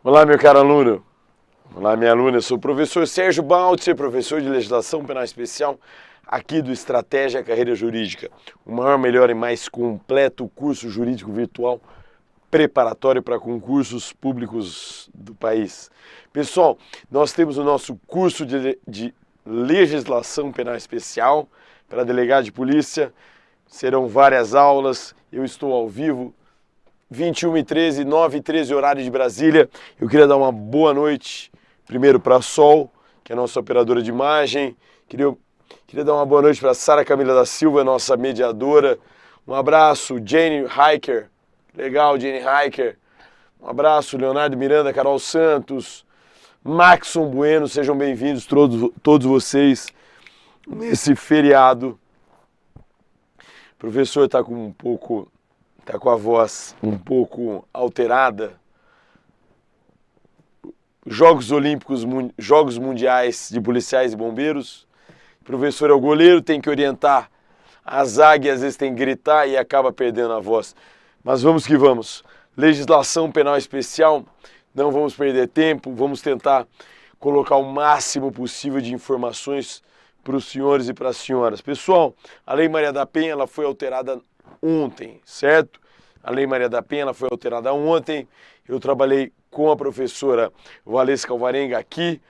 Olá, meu caro aluno. Olá, minha aluna. Eu sou o professor Sérgio Baltzer, professor de Legislação Penal Especial aqui do Estratégia Carreira Jurídica, o maior, melhor e mais completo curso jurídico virtual preparatório para concursos públicos do país. Pessoal, nós temos o nosso curso de Legislação Penal Especial para delegado de polícia. Serão várias aulas. Eu estou ao vivo 21h13, 9h13, horário de Brasília. Eu queria dar uma boa noite, primeiro para a Sol, que é a nossa operadora de imagem. Queria dar uma boa noite para a Sara Camila da Silva, nossa mediadora. Um abraço, Jane Hiker. Legal, Jane Hiker. Um abraço, Leonardo Miranda, Carol Santos, Maxon Bueno. Sejam bem-vindos todos vocês nesse feriado. O professor está com a voz um pouco alterada. Jogos Olímpicos, Jogos Mundiais de Policiais e Bombeiros. O professor é o goleiro, tem que orientar a zaga e às vezes tem que gritar e acaba perdendo a voz. Mas vamos que vamos. Legislação Penal Especial, não vamos perder tempo, vamos tentar colocar o máximo possível de informações para os senhores e para as senhoras. Pessoal, a Lei Maria da Penha ela foi alterada ontem, certo? A Lei Maria da Penha ela foi alterada ontem. Eu trabalhei com a professora Valesca Alvarenga aqui.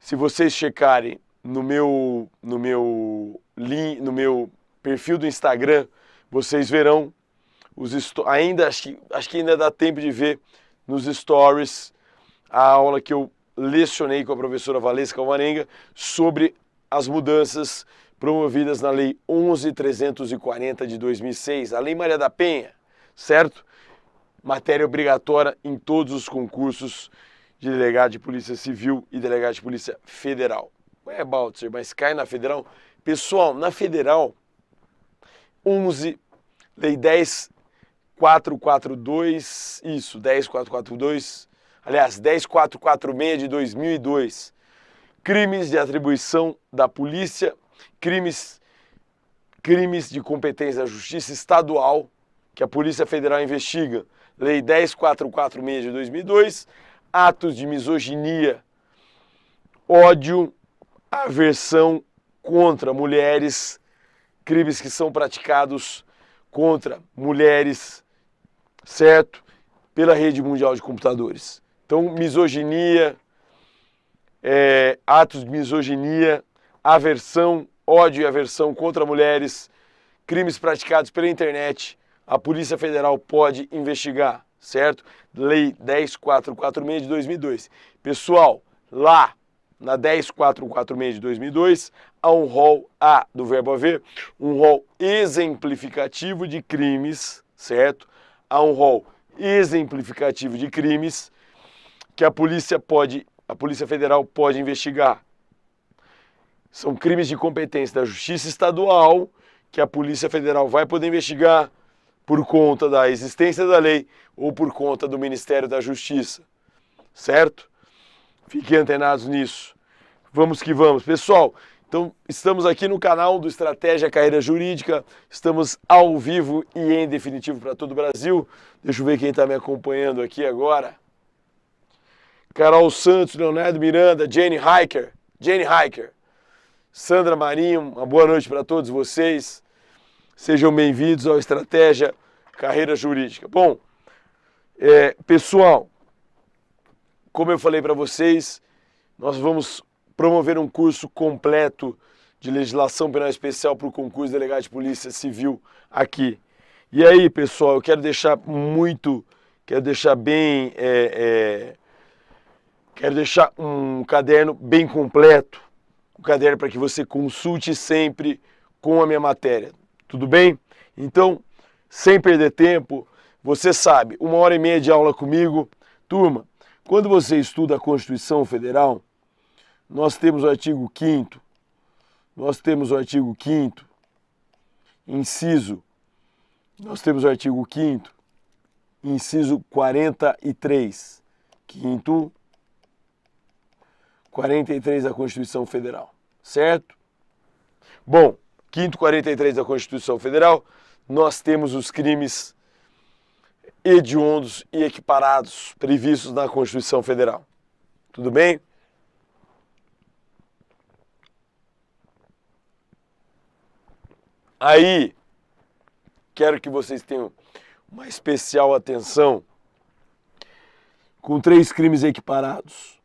Se vocês checarem no meu perfil do Instagram, vocês verão acho que ainda dá tempo de ver nos stories a aula que eu lecionei com a professora Valesca Alvarenga sobre as mudanças promovidas na Lei 11.340 de 2006, a Lei Maria da Penha, certo? Matéria obrigatória em todos os concursos de delegado de Polícia Civil e delegado de Polícia Federal. Ué, Baltzer, mas cai na Federal? Pessoal, na Federal, Lei 10.442, 10.442, aliás, 10.446 de 2002, crimes de atribuição da polícia, crimes de competência da Justiça Estadual, que a Polícia Federal investiga. Lei 10.446 de 2002, atos de misoginia, ódio, aversão contra mulheres, crimes que são praticados contra mulheres, certo? Pela rede mundial de computadores. Então, misoginia, atos de misoginia, aversão, ódio e aversão contra mulheres, crimes praticados pela internet, a Polícia Federal pode investigar, certo? Lei 10.446 de 2002. Pessoal, lá na 10.446 de 2002, há um rol do verbo haver, um rol exemplificativo de crimes, certo? Há um rol exemplificativo de crimes que a Polícia Federal pode investigar. São crimes de competência da Justiça Estadual que a Polícia Federal vai poder investigar por conta da existência da lei ou por conta do Ministério da Justiça, certo? Fiquem antenados nisso. Vamos que vamos. Pessoal, então estamos aqui no canal do Estratégia Carreira Jurídica, estamos ao vivo e em definitivo para todo o Brasil. Deixa eu ver quem está me acompanhando aqui agora. Carol Santos, Leonardo Miranda, Jane Hiker, Sandra Marinho, uma boa noite para todos vocês. Sejam bem-vindos ao Estratégia Carreira Jurídica. Bom, pessoal, como eu falei para vocês, nós vamos promover um curso completo de legislação penal especial para o concurso de delegado de polícia civil aqui. E aí, pessoal, eu quero deixar um caderno bem completo, um caderno para que você consulte sempre com a minha matéria. Tudo bem? Então, sem perder tempo, você sabe, 1h30 de aula comigo. Turma, quando você estuda a Constituição Federal, nós temos o artigo 5º, inciso 43, 43 da Constituição Federal, certo? Bom, 5º 43 da Constituição Federal, nós temos os crimes hediondos e equiparados previstos na Constituição Federal. Tudo bem? Aí, quero que vocês tenham uma especial atenção com 3 crimes equiparados: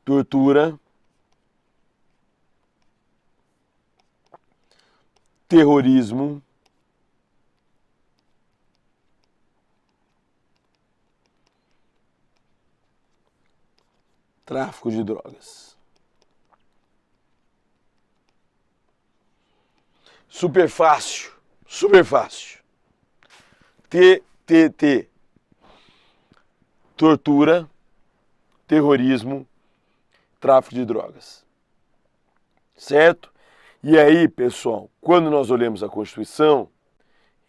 tortura, terrorismo, tráfico de drogas. Super fácil, super fácil. TTT. Tortura, terrorismo, tráfico de drogas. Certo? E aí, pessoal, quando nós olhamos a Constituição,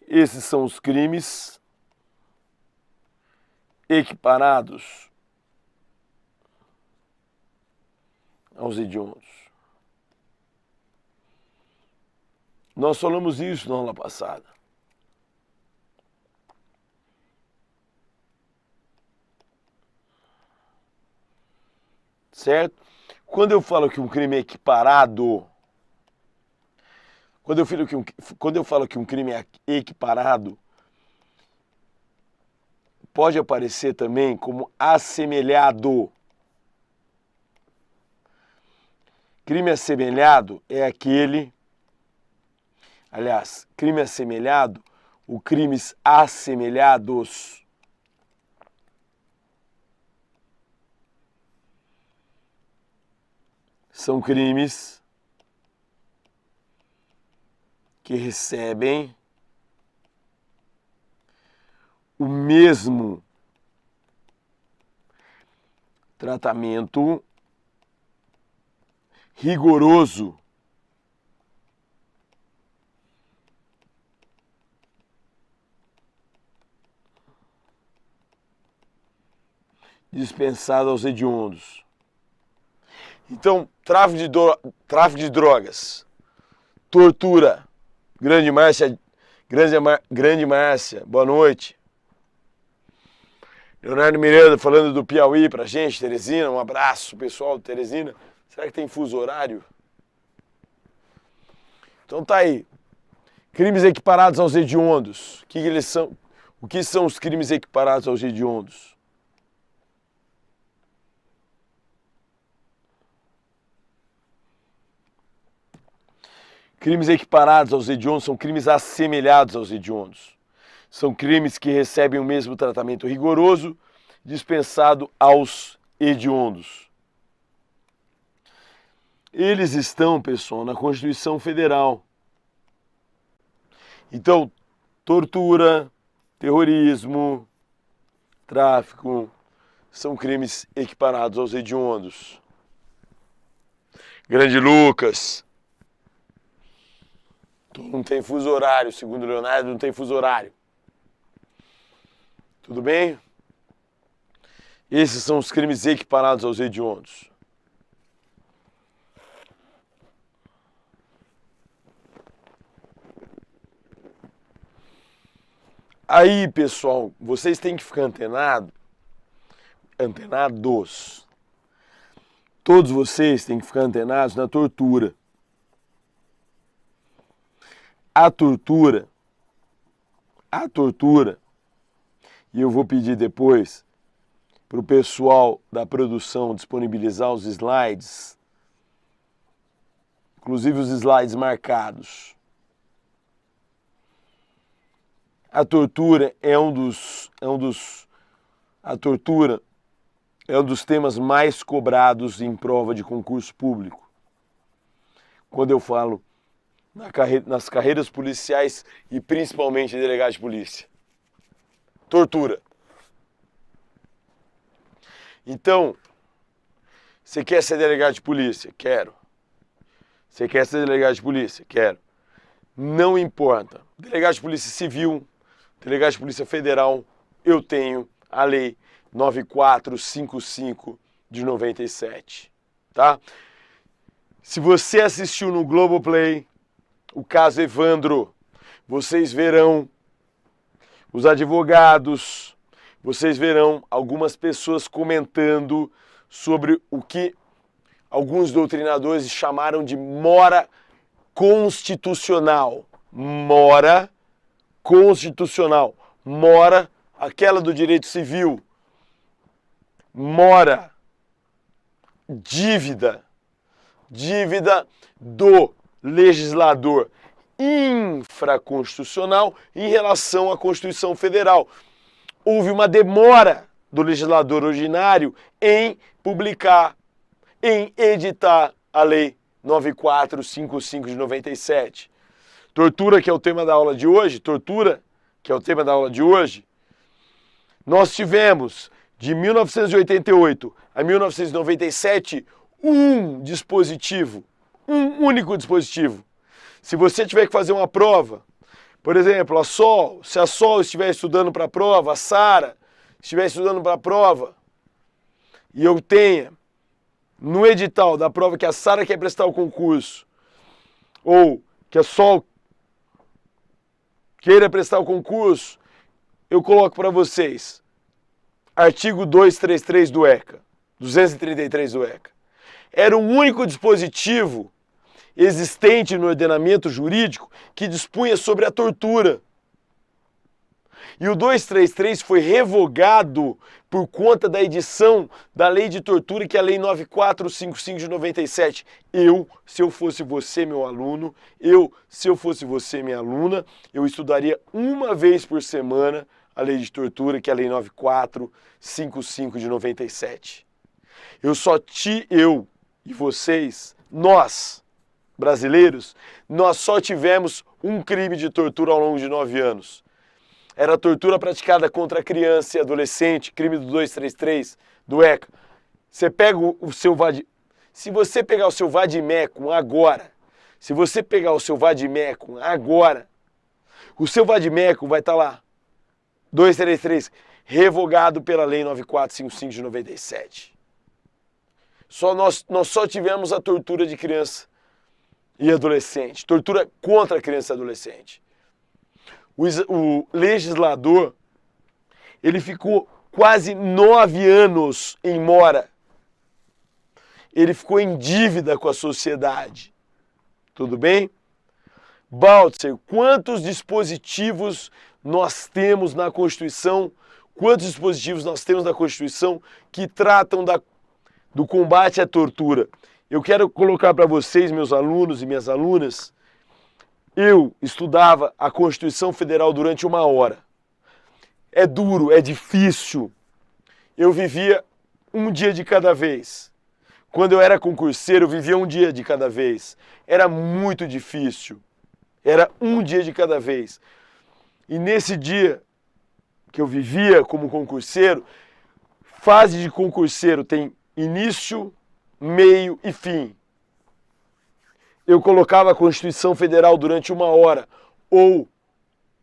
esses são os crimes equiparados aos hediondos. Nós falamos isso na aula passada. Certo? Quando eu falo que um crime é equiparado, quando eu falo que um crime é equiparado, pode aparecer também como assemelhado. Crime assemelhado é aquele... Aliás, crime assemelhado ou crimes assemelhados. São crimes que recebem o mesmo tratamento rigoroso dispensado aos hediondos. Então, tráfico de drogas, tortura. Grande Márcia, boa noite. Leonardo Miranda falando do Piauí pra gente, Teresina, um abraço, pessoal do Teresina. Será que tem fuso horário? Então tá aí. Crimes equiparados aos hediondos. O que eles são? O que são os crimes equiparados aos hediondos? Crimes equiparados aos hediondos são crimes assemelhados aos hediondos. São crimes que recebem o mesmo tratamento rigoroso dispensado aos hediondos. Eles estão, pessoal, na Constituição Federal. Então, tortura, terrorismo, tráfico, são crimes equiparados aos hediondos. Grande Lucas. Não tem fuso horário, segundo o Leonardo, não tem fuso horário. Tudo bem? Esses são os crimes equiparados aos hediondos. Aí, pessoal, vocês têm que ficar antenados. Todos vocês têm que ficar antenados na tortura. A tortura, e eu vou pedir depois para o pessoal da produção disponibilizar os slides, inclusive os slides marcados. A tortura é um dos temas mais cobrados em prova de concurso público. Quando eu falo nas carreiras policiais e principalmente delegado de polícia. Tortura. Então, você quer ser delegado de polícia? Quero. Você quer ser delegado de polícia? Quero. Não importa. Delegado de polícia civil, delegado de polícia federal, eu tenho a lei 9455 de 97, tá? Se você assistiu no Globoplay o caso Evandro, vocês verão os advogados, vocês verão algumas pessoas comentando sobre o que alguns doutrinadores chamaram de mora constitucional. Mora constitucional. Mora, aquela do direito civil. Mora, dívida. Dívida do legislador infraconstitucional em relação à Constituição Federal. Houve uma demora do legislador ordinário em publicar, em editar a Lei 9455 de 97. Tortura, que é o tema da aula de hoje, nós tivemos de 1988 a 1997 um dispositivo, um único dispositivo. Se você tiver que fazer uma prova, por exemplo, se a Sol estiver estudando para a prova, a Sara estiver estudando para a prova, e eu tenha no edital da prova que a Sara quer prestar o concurso, ou que a Sol queira prestar o concurso, eu coloco para vocês artigo 233 do ECA, 233 do ECA. Era o único dispositivo existente no ordenamento jurídico que dispunha sobre a tortura. E o 233 foi revogado por conta da edição da lei de tortura, que é a lei 9455 de 97. Se eu fosse você, meu aluno, se eu fosse você, minha aluna, eu estudaria uma vez por semana a lei de tortura, que é a lei 9455 de 97. Eu e vocês, nós, brasileiros, nós só tivemos um crime de tortura ao longo de 9 anos. Era a tortura praticada contra criança e adolescente, crime do 233 do ECA. Você pega o seu Se você pegar o seu vadimécum agora, o seu vadimécum vai estar lá, 233, revogado pela lei 9455 de 97. Nós só tivemos a tortura de criança e adolescente, tortura contra criança e adolescente. O legislador, ele ficou quase 9 anos em mora. Ele ficou em dívida com a sociedade. Tudo bem? Baltzer, quantos dispositivos nós temos na Constituição? Quantos dispositivos nós temos na Constituição que tratam do combate à tortura? Eu quero colocar para vocês, meus alunos e minhas alunas, eu estudava a Constituição Federal durante 1 hora. É duro, é difícil. Eu vivia um dia de cada vez. Quando eu era concurseiro, eu vivia um dia de cada vez. Era muito difícil. Era um dia de cada vez. E nesse dia que eu vivia como concurseiro, fase de concurseiro tem início, meio e fim. Eu colocava a Constituição Federal durante 1 hora, ou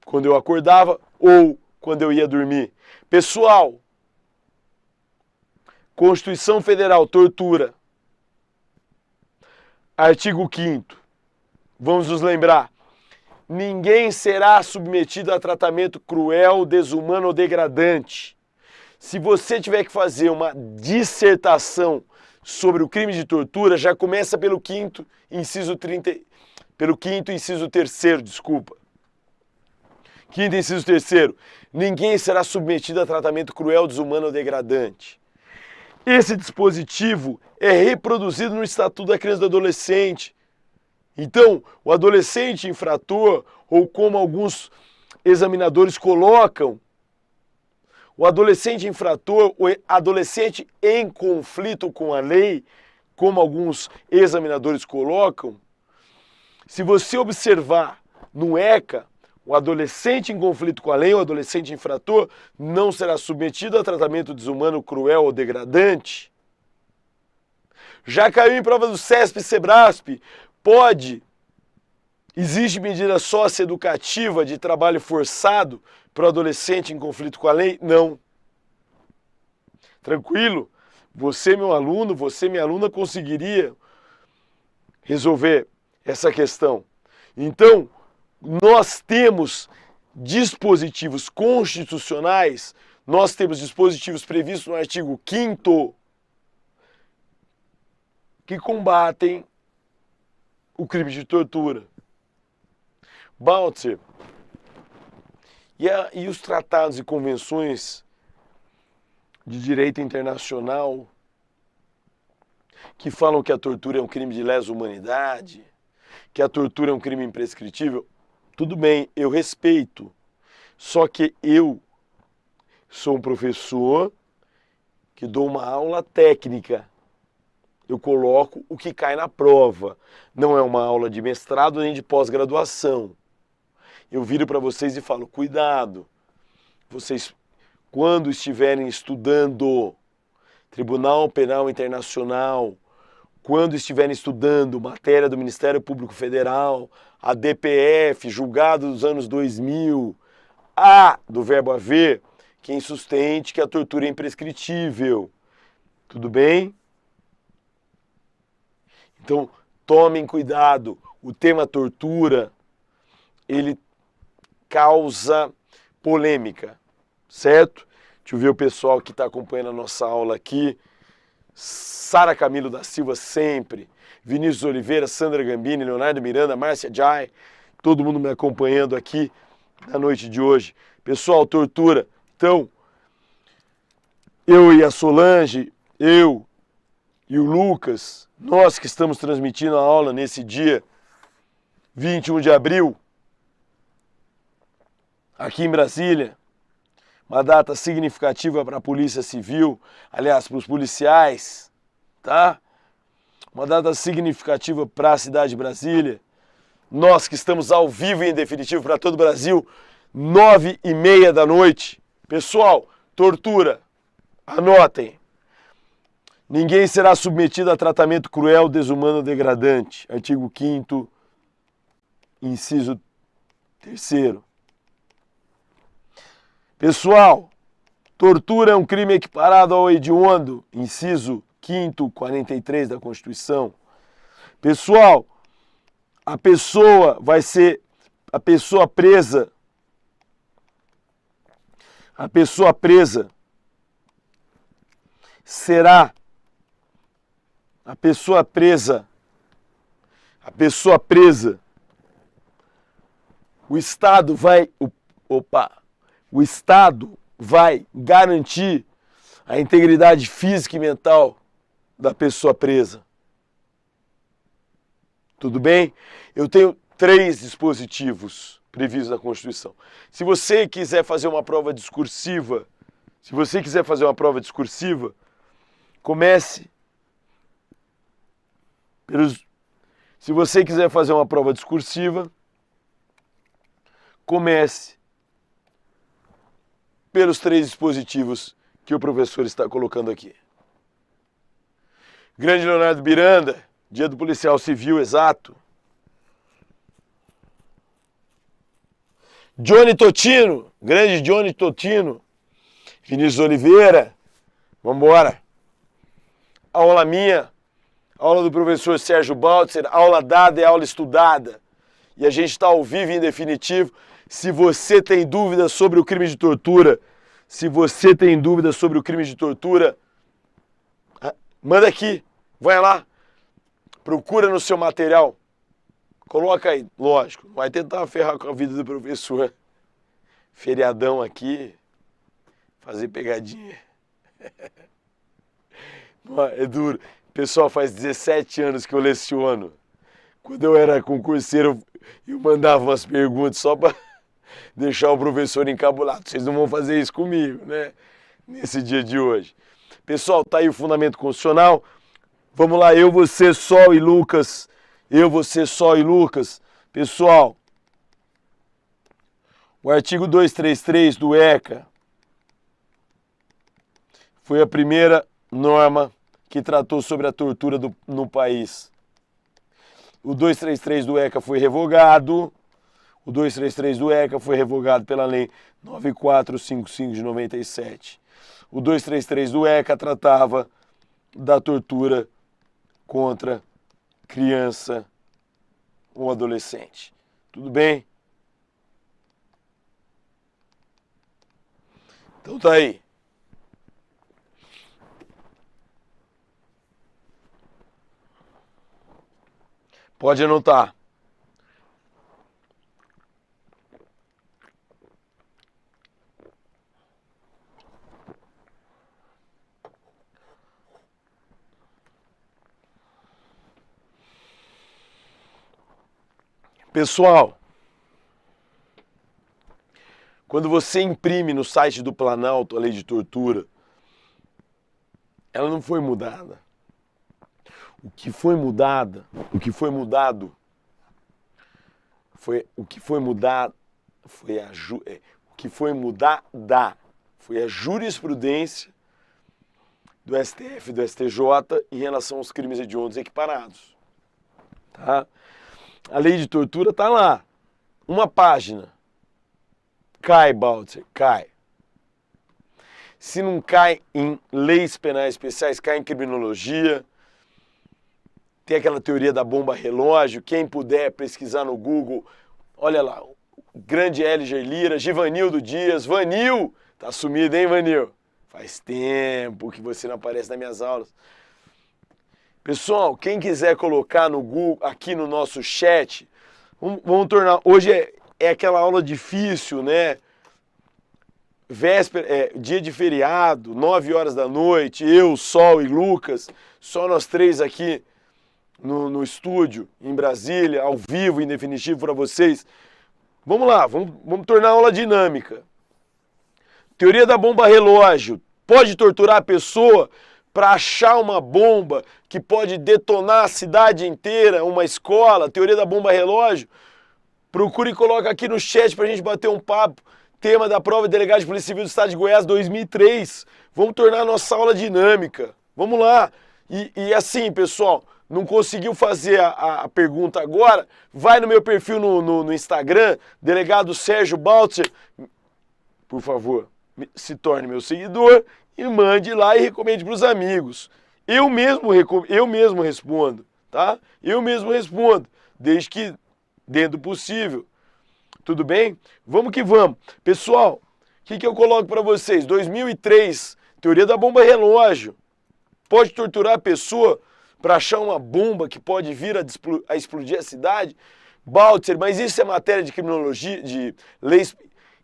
quando eu acordava, ou quando eu ia dormir. Pessoal, Constituição Federal, tortura. Artigo 5º. Vamos nos lembrar. Ninguém será submetido a tratamento cruel, desumano ou degradante. Se você tiver que fazer uma dissertação sobre o crime de tortura, já começa pelo quinto, inciso 3º, desculpa. Quinto, inciso 3º. Ninguém será submetido a tratamento cruel, desumano ou degradante. Esse dispositivo é reproduzido no Estatuto da Criança e do Adolescente. Então, o adolescente infrator, ou como alguns examinadores colocam, o adolescente infrator, o adolescente em conflito com a lei, como alguns examinadores colocam, se você observar no ECA, o adolescente em conflito com a lei, o adolescente infrator, não será submetido a tratamento desumano, cruel ou degradante. Já caiu em prova do CESP e SEBRASP, existe medida socioeducativa de trabalho forçado para o adolescente em conflito com a lei? Não. Tranquilo? Você, meu aluno, você, minha aluna, conseguiria resolver essa questão. Então, nós temos dispositivos constitucionais, nós temos dispositivos previstos no artigo 5º que combatem o crime de tortura. Baltzer, e os tratados e convenções de direito internacional que falam que a tortura é um crime de lesa humanidade, que a tortura é um crime imprescritível, tudo bem, eu respeito. Só que eu sou um professor que dou uma aula técnica. Eu coloco o que cai na prova. Não é uma aula de mestrado nem de pós-graduação. Eu viro para vocês e falo, cuidado, vocês, quando estiverem estudando Tribunal Penal Internacional, quando estiverem estudando matéria do Ministério Público Federal, a DPF, julgado dos anos 2000, há, do verbo haver, quem sustente que a tortura é imprescritível. Tudo bem? Então, tomem cuidado. O tema tortura, ele causa polêmica, certo? Deixa eu ver o pessoal que está acompanhando a nossa aula aqui. Sara Camilo da Silva sempre, Vinícius Oliveira, Sandra Gambini, Leonardo Miranda, Márcia Jai, todo mundo me acompanhando aqui na noite de hoje. Pessoal, tortura. Então, eu e a Solange, eu e o Lucas, nós que estamos transmitindo a aula nesse dia 21 de abril, aqui em Brasília, uma data significativa para a Polícia Civil, aliás, para os policiais, tá? Uma data significativa para a cidade de Brasília. Nós que estamos ao vivo e em definitivo para todo o Brasil, 9h30 da noite. Pessoal, tortura, anotem. Ninguém será submetido a tratamento cruel, desumano ou degradante. Artigo 5º, inciso 3º. Pessoal, tortura é um crime equiparado ao hediondo, inciso 5º, 43 da Constituição. Pessoal, a pessoa presa será o Estado vai garantir a integridade física e mental da pessoa presa. Tudo bem? Eu tenho 3 dispositivos previstos na Constituição. Se você quiser fazer uma prova discursiva, comece pelos 3 dispositivos que o professor está colocando aqui. Grande Leonardo Miranda, Dia do Policial Civil, exato. Johnny Totino, grande Johnny Totino. Vinícius Oliveira, vamos embora. Aula minha, aula do professor Sérgio Baltzer, aula dada é aula estudada. E a gente está ao vivo e em definitivo. Se você tem dúvidas sobre o crime de tortura, manda aqui, vai lá, procura no seu material, coloca aí, lógico, vai tentar ferrar com a vida do professor. Feriadão aqui, fazer pegadinha. É duro. Pessoal, faz 17 anos que eu leciono. Quando eu era concurseiro, eu mandava umas perguntas só para deixar o professor encabulado. Vocês não vão fazer isso comigo, né? Nesse dia de hoje. Pessoal, tá aí o fundamento constitucional. Vamos lá, eu, você, Sol e Lucas. Pessoal, o artigo 233 do ECA foi a primeira norma que tratou sobre a tortura no país. O 233 do ECA foi revogado. O 233 do ECA foi revogado pela Lei 9455 de 97. O 233 do ECA tratava da tortura contra criança ou adolescente. Tudo bem? Então tá aí. Pode anotar. Pessoal, quando você imprime no site do Planalto a lei de tortura, ela não foi mudada. O que foi mudado foi a jurisprudência do STF e do STJ em relação aos crimes hediondos equiparados. Tá? A lei de tortura está lá. Uma página. Cai, Baltzer, cai. Se não cai em leis penais especiais, cai em criminologia. Tem aquela teoria da bomba relógio. Quem puder pesquisar no Google, olha lá, grande LG Lira, Givanildo Dias, Vanil, tá sumido, hein, Vanil? Faz tempo que você não aparece nas minhas aulas. Pessoal, quem quiser colocar no Google, aqui no nosso chat, vamos tornar, hoje é aquela aula difícil, né? Véspera, dia de feriado, 9 horas da noite, eu, Sol e Lucas, só nós três aqui no estúdio, em Brasília, ao vivo, em definitivo para vocês. Vamos lá, vamos tornar a aula dinâmica. Teoria da bomba relógio. Pode torturar a pessoa para achar uma bomba que pode detonar a cidade inteira, uma escola? Teoria da bomba relógio. Procure e coloca aqui no chat para a gente bater um papo. Tema da prova de delegado de Polícia Civil do Estado de Goiás 2003. Vamos tornar a nossa aula dinâmica. Vamos lá. E assim, pessoal, não conseguiu fazer a pergunta agora? Vai no meu perfil no Instagram, delegado Sérgio Baltzer. Por favor, se torne meu seguidor e mande lá e recomende para os amigos. Eu mesmo respondo, tá? Eu mesmo respondo, desde que dentro do possível. Tudo bem? Vamos que vamos. Pessoal, o que eu coloco para vocês? 2003, teoria da bomba relógio. Pode torturar a pessoa para achar uma bomba que pode vir a explodir a cidade? Baltzer, mas isso é matéria de criminologia, de leis?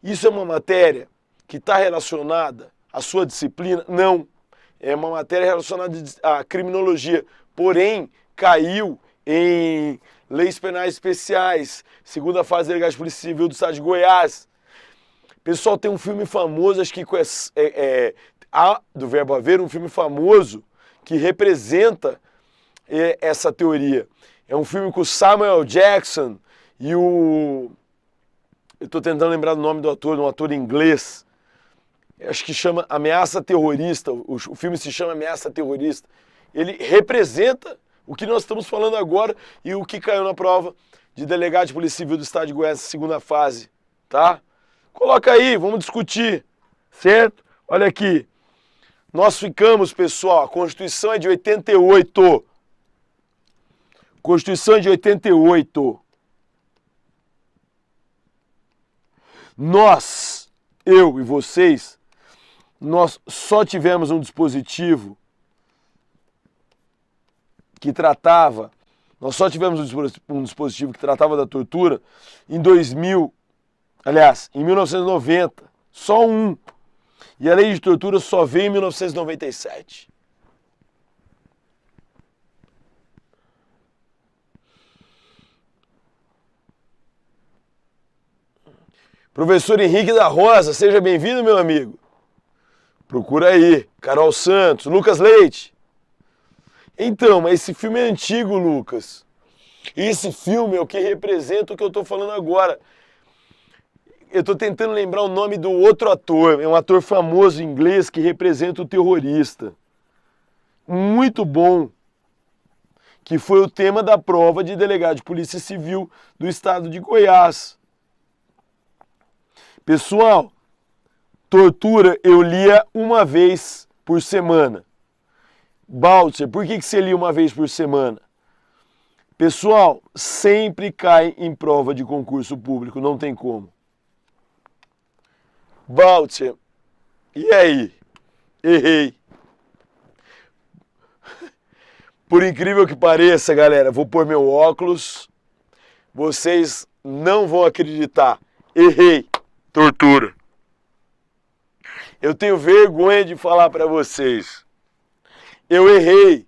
Isso é uma matéria que está relacionada à sua disciplina? Não. É uma matéria relacionada à criminologia. Porém, caiu em leis penais especiais, segunda fase da Delegacia de Polícia Civil do Estado de Goiás. Pessoal, tem um filme famoso, acho que do verbo haver, um filme famoso que representa essa teoria. É um filme com o Samuel Jackson e o... Eu estou tentando lembrar do nome do ator, um ator inglês. Acho que chama Ameaça Terrorista. O filme se chama Ameaça Terrorista. Ele representa o que nós estamos falando agora e o que caiu na prova de delegado de Polícia Civil do Estado de Goiás, segunda fase, tá? Coloca aí, vamos discutir, certo? Olha aqui, nós ficamos, pessoal, a Constituição é de 88. Constituição é de 88. Nós, eu e vocês, nós só tivemos um dispositivo que tratava, nós só tivemos um dispositivo que tratava da tortura em 1990, só um. E a lei de tortura só veio em 1997. Professor Henrique da Rosa, seja bem-vindo, meu amigo. Procura aí. Carol Santos, Lucas Leite. Então, mas esse filme é antigo, Lucas. Esse filme é o que representa o que eu estou falando agora. Eu estou tentando lembrar o nome do outro ator. É um ator famoso inglês que representa o terrorista. Muito bom. Que foi o tema da prova de delegado de Polícia Civil do Estado de Goiás. Pessoal, tortura eu lia uma vez por semana. Baltzer, por que você lia uma vez por semana? Pessoal, sempre cai em prova de concurso público, não tem como. Baltzer, E aí? Errei. Por incrível que pareça, galera, vou pôr meu óculos. Vocês não vão acreditar. Errei. Tortura. Eu tenho vergonha de falar para vocês. Eu errei.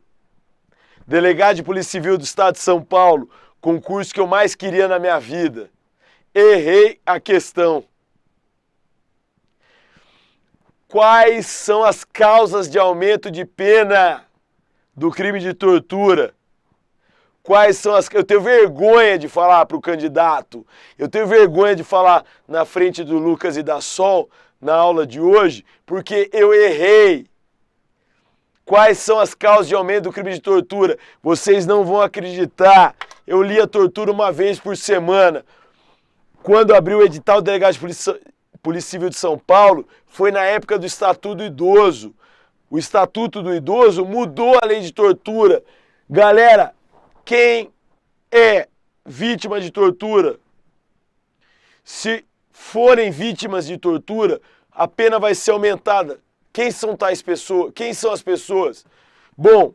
Delegado de Polícia Civil do Estado de São Paulo, concurso que eu mais queria na minha vida. Errei a questão. Quais são as causas de aumento de pena do crime de tortura? Quais são as... Eu tenho vergonha de falar para o candidato. Eu tenho vergonha de falar na frente do Lucas e da Sol na aula de hoje, porque eu errei. Quais são as causas de aumento do crime de tortura? Vocês não vão acreditar. Eu li a tortura uma vez por semana. Quando abriu o edital do delegado de Polícia Civil de São Paulo, foi na época do Estatuto do Idoso. O Estatuto do Idoso mudou a lei de tortura. Galera, quem é vítima de tortura, se forem vítimas de tortura, a pena vai ser aumentada. Quem são tais pessoas? Quem são as pessoas? Bom,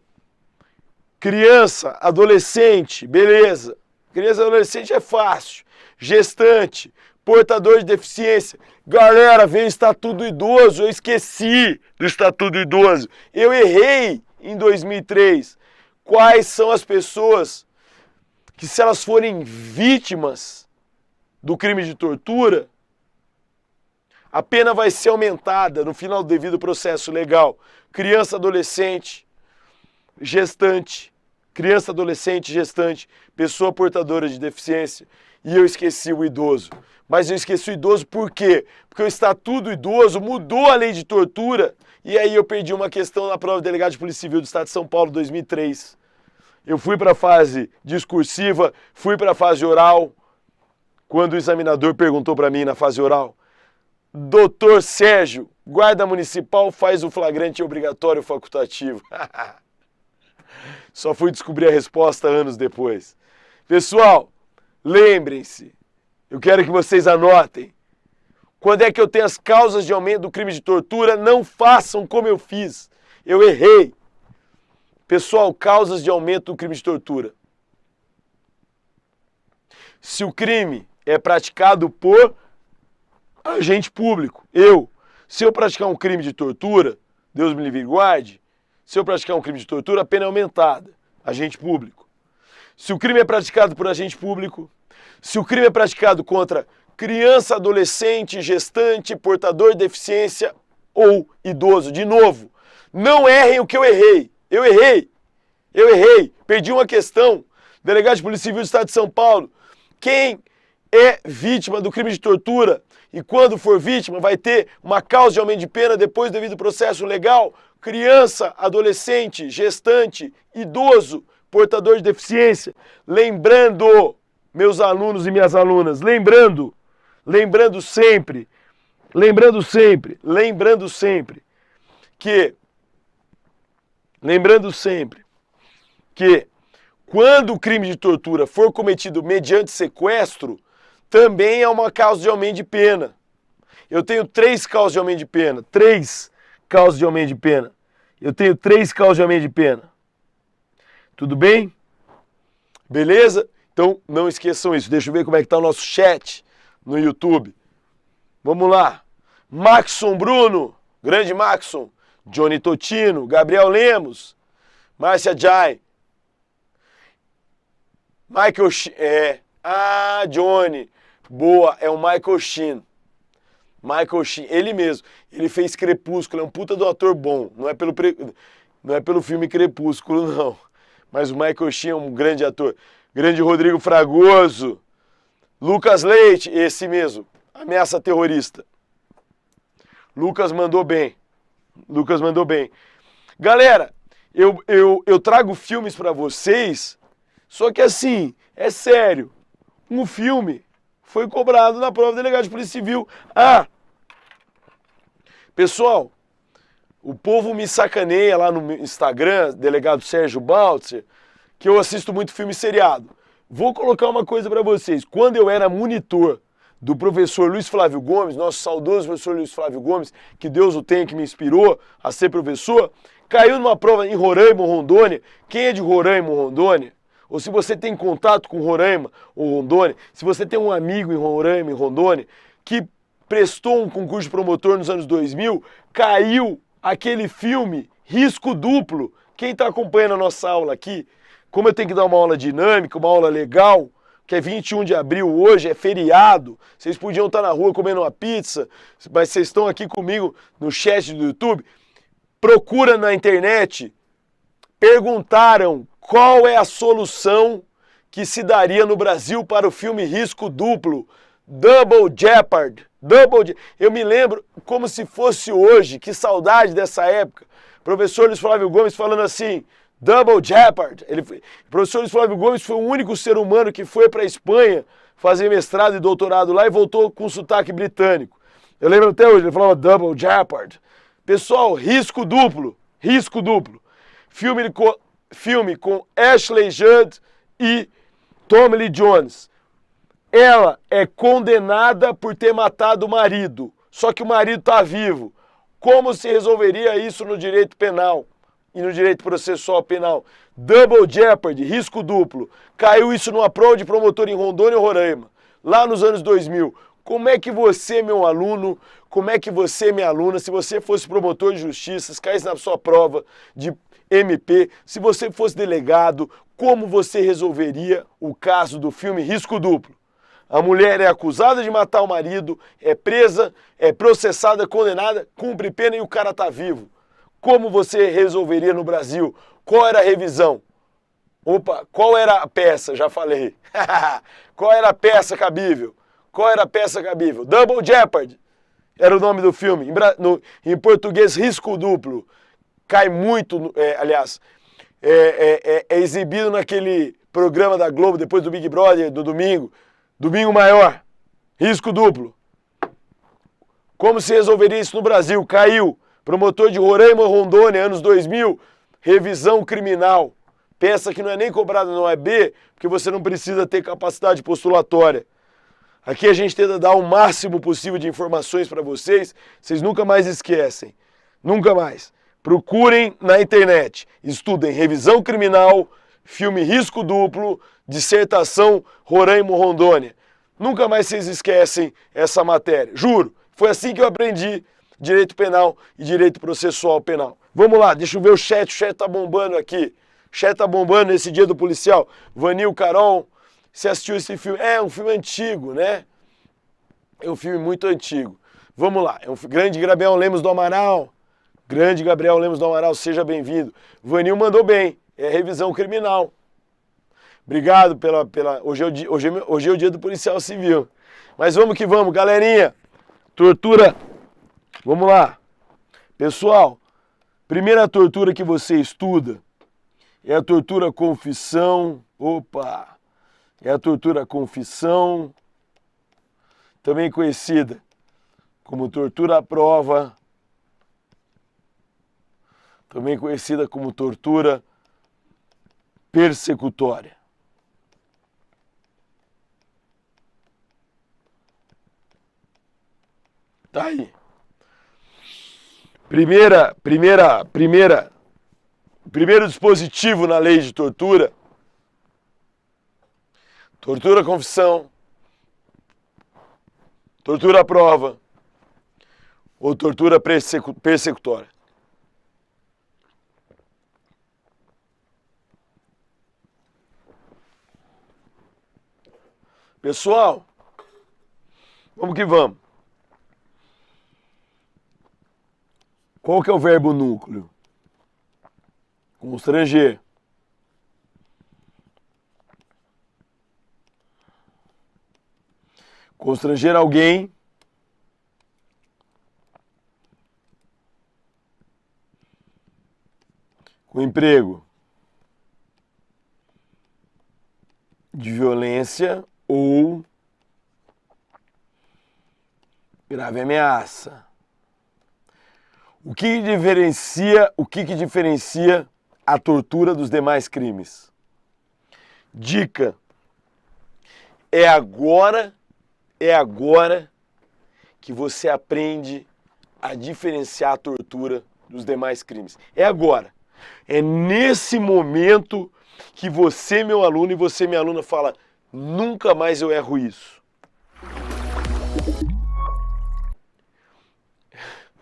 criança, adolescente, beleza. Criança e adolescente é fácil. Gestante, portador de deficiência. Galera, veio o Estatuto do Idoso, eu esqueci do Estatuto do Idoso. Eu errei em 2003. Quais são as pessoas que, se elas forem vítimas do crime de tortura, a pena vai ser aumentada no final do devido processo legal. Criança, adolescente, gestante, criança, adolescente, gestante, pessoa portadora de deficiência. E eu esqueci o idoso. Mas eu esqueci o idoso por quê? Porque o Estatuto do Idoso mudou a lei de tortura e aí eu perdi uma questão na prova de delegado de Polícia Civil do Estado de São Paulo, 2003. Eu fui para a fase discursiva, fui para a fase oral. Quando o examinador perguntou para mim na fase oral, Doutor Sérgio, guarda municipal faz o flagrante obrigatório facultativo. Só fui descobrir a resposta anos depois. Pessoal, lembrem-se, eu quero que vocês anotem. Quando é que eu tenho as causas de aumento do crime de tortura, não façam como eu fiz. Eu errei. Pessoal, causas de aumento do crime de tortura. Se o crime é praticado por agente público, se eu praticar um crime de tortura, Deus me livre e guarde, se eu praticar um crime de tortura, a pena é aumentada, agente público. Se o crime é praticado por agente público, se o crime é praticado contra criança, adolescente, gestante, portador de deficiência ou idoso, de novo, não errem o que eu errei. Eu errei, perdi uma questão. Delegado de Polícia Civil do Estado de São Paulo, quem é vítima do crime de tortura e quando for vítima vai ter uma causa de aumento de pena depois do devido processo legal, criança, adolescente, gestante, idoso, portador de deficiência. Lembrando, meus alunos e minhas alunas, lembrando sempre que quando o crime de tortura for cometido mediante sequestro, também é uma causa de aumento de pena. Eu tenho 3 causas de aumento de pena. 3 causas de aumento de pena. Eu tenho 3 causas de aumento de pena. Tudo bem? Beleza? Então não esqueçam isso. Deixa eu ver como é que está o nosso chat no YouTube. Vamos lá. Maxson Bruno, grande Maxson. Johnny Totino, Gabriel Lemos, Márcia Jai. Michael Sheen. Johnny. Boa, é o Michael Sheen. Michael Sheen, ele mesmo. Ele fez Crepúsculo, é um puta do ator bom. Não é pelo filme Crepúsculo, não. Mas o Michael Sheen é um grande ator. Grande Rodrigo Fragoso. Lucas Leite, esse mesmo. Ameaça terrorista. Lucas mandou bem. Galera, eu trago filmes pra vocês, só que assim, é sério. Um filme foi cobrado na prova de delegado de Polícia Civil. Pessoal, o povo me sacaneia lá no Instagram, delegado Sérgio Baltzer, que eu assisto muito filme seriado. Vou colocar uma coisa pra vocês. Quando eu era monitor do professor Luiz Flávio Gomes, nosso saudoso professor Luiz Flávio Gomes, que Deus o tenha, que me inspirou a ser professor, caiu numa prova em Roraima, Rondônia. Quem é de Roraima, Rondônia? Ou se você tem contato com Roraima ou Rondônia, se você tem um amigo em Roraima e Rondônia que prestou um concurso de promotor nos anos 2000, caiu aquele filme Risco Duplo. Quem está acompanhando a nossa aula aqui, como eu tenho que dar uma aula dinâmica, uma aula legal, que é 21 de abril hoje, é feriado, vocês podiam estar na rua comendo uma pizza, mas vocês estão aqui comigo no chat do YouTube, procura na internet, perguntaram qual é a solução que se daria no Brasil para o filme Risco Duplo, Double Jeopardy. Eu me lembro como se fosse hoje, que saudade dessa época. Professor Luiz Flávio Gomes falando assim, Double Jeopardy. O professor Luiz Flávio Gomes foi o único ser humano que foi para a Espanha fazer mestrado e doutorado lá e voltou com sotaque britânico. Eu lembro até hoje, ele falava Double Jeopardy. Pessoal, Risco Duplo. Filme com Ashley Judd e Tommy Lee Jones. Ela é condenada por ter matado o marido, só que o marido está vivo. Como se resolveria isso no direito penal e no direito processual penal? Double Jeopardy, risco duplo. Caiu isso numa prova de promotor em Rondônia e Roraima, lá nos anos 2000. Como é que você, meu aluno, como é que você, minha aluna, se você fosse promotor de justiça, se caísse na sua prova de MP, se você fosse delegado, como você resolveria o caso do filme Risco Duplo? A mulher é acusada de matar o marido, é presa, é processada, condenada, cumpre pena e o cara tá vivo. Como você resolveria no Brasil? Qual era a revisão? Opa, qual era a peça? Já falei. Qual era a peça cabível? Double Jeopardy era o nome do filme. Em português, Risco Duplo. Cai muito, é exibido naquele programa da Globo, depois do Big Brother, do domingo. Domingo Maior, Risco Duplo. Como se resolveria isso no Brasil? Caiu. Promotor de Roraima, Rondônia, anos 2000, revisão criminal. Peça que não é nem cobrada na OAB, porque você não precisa ter capacidade postulatória. Aqui a gente tenta dar o máximo possível de informações para vocês, vocês nunca mais esquecem. Nunca mais. Procurem na internet, estudem revisão criminal, filme Risco Duplo, dissertação Roraima-Rondônia. Nunca mais vocês esquecem essa matéria. Juro, foi assim que eu aprendi direito penal e direito processual penal. Vamos lá, deixa eu ver o chat tá bombando aqui. O chat tá bombando nesse dia do policial. Vanil, Carol, você assistiu esse filme? É um filme antigo, né? É um filme muito antigo. Vamos lá, é um grande Gabriel Lemos do Amaral. Grande Gabriel Lemos do Amaral, seja bem-vindo. Vanil mandou bem, é revisão criminal. Obrigado hoje é o dia do policial civil. Mas vamos que vamos, galerinha. Tortura. Vamos lá. Pessoal, primeira tortura que você estuda é a tortura confissão. Opa! É a tortura confissão, também conhecida como tortura à prova, também conhecida como tortura persecutória. Tá aí. Primeiro dispositivo na lei de tortura: tortura à confissão, tortura à prova ou tortura persecutória. Pessoal, vamos que vamos. Qual que é o verbo núcleo? Constranger. Constranger alguém com emprego de violência ou grave ameaça. O que diferencia a tortura dos demais crimes? Dica: é agora É agora que você aprende a diferenciar a tortura dos demais crimes. É agora. É nesse momento que você, meu aluno, e você, minha aluna, fala: nunca mais eu erro isso.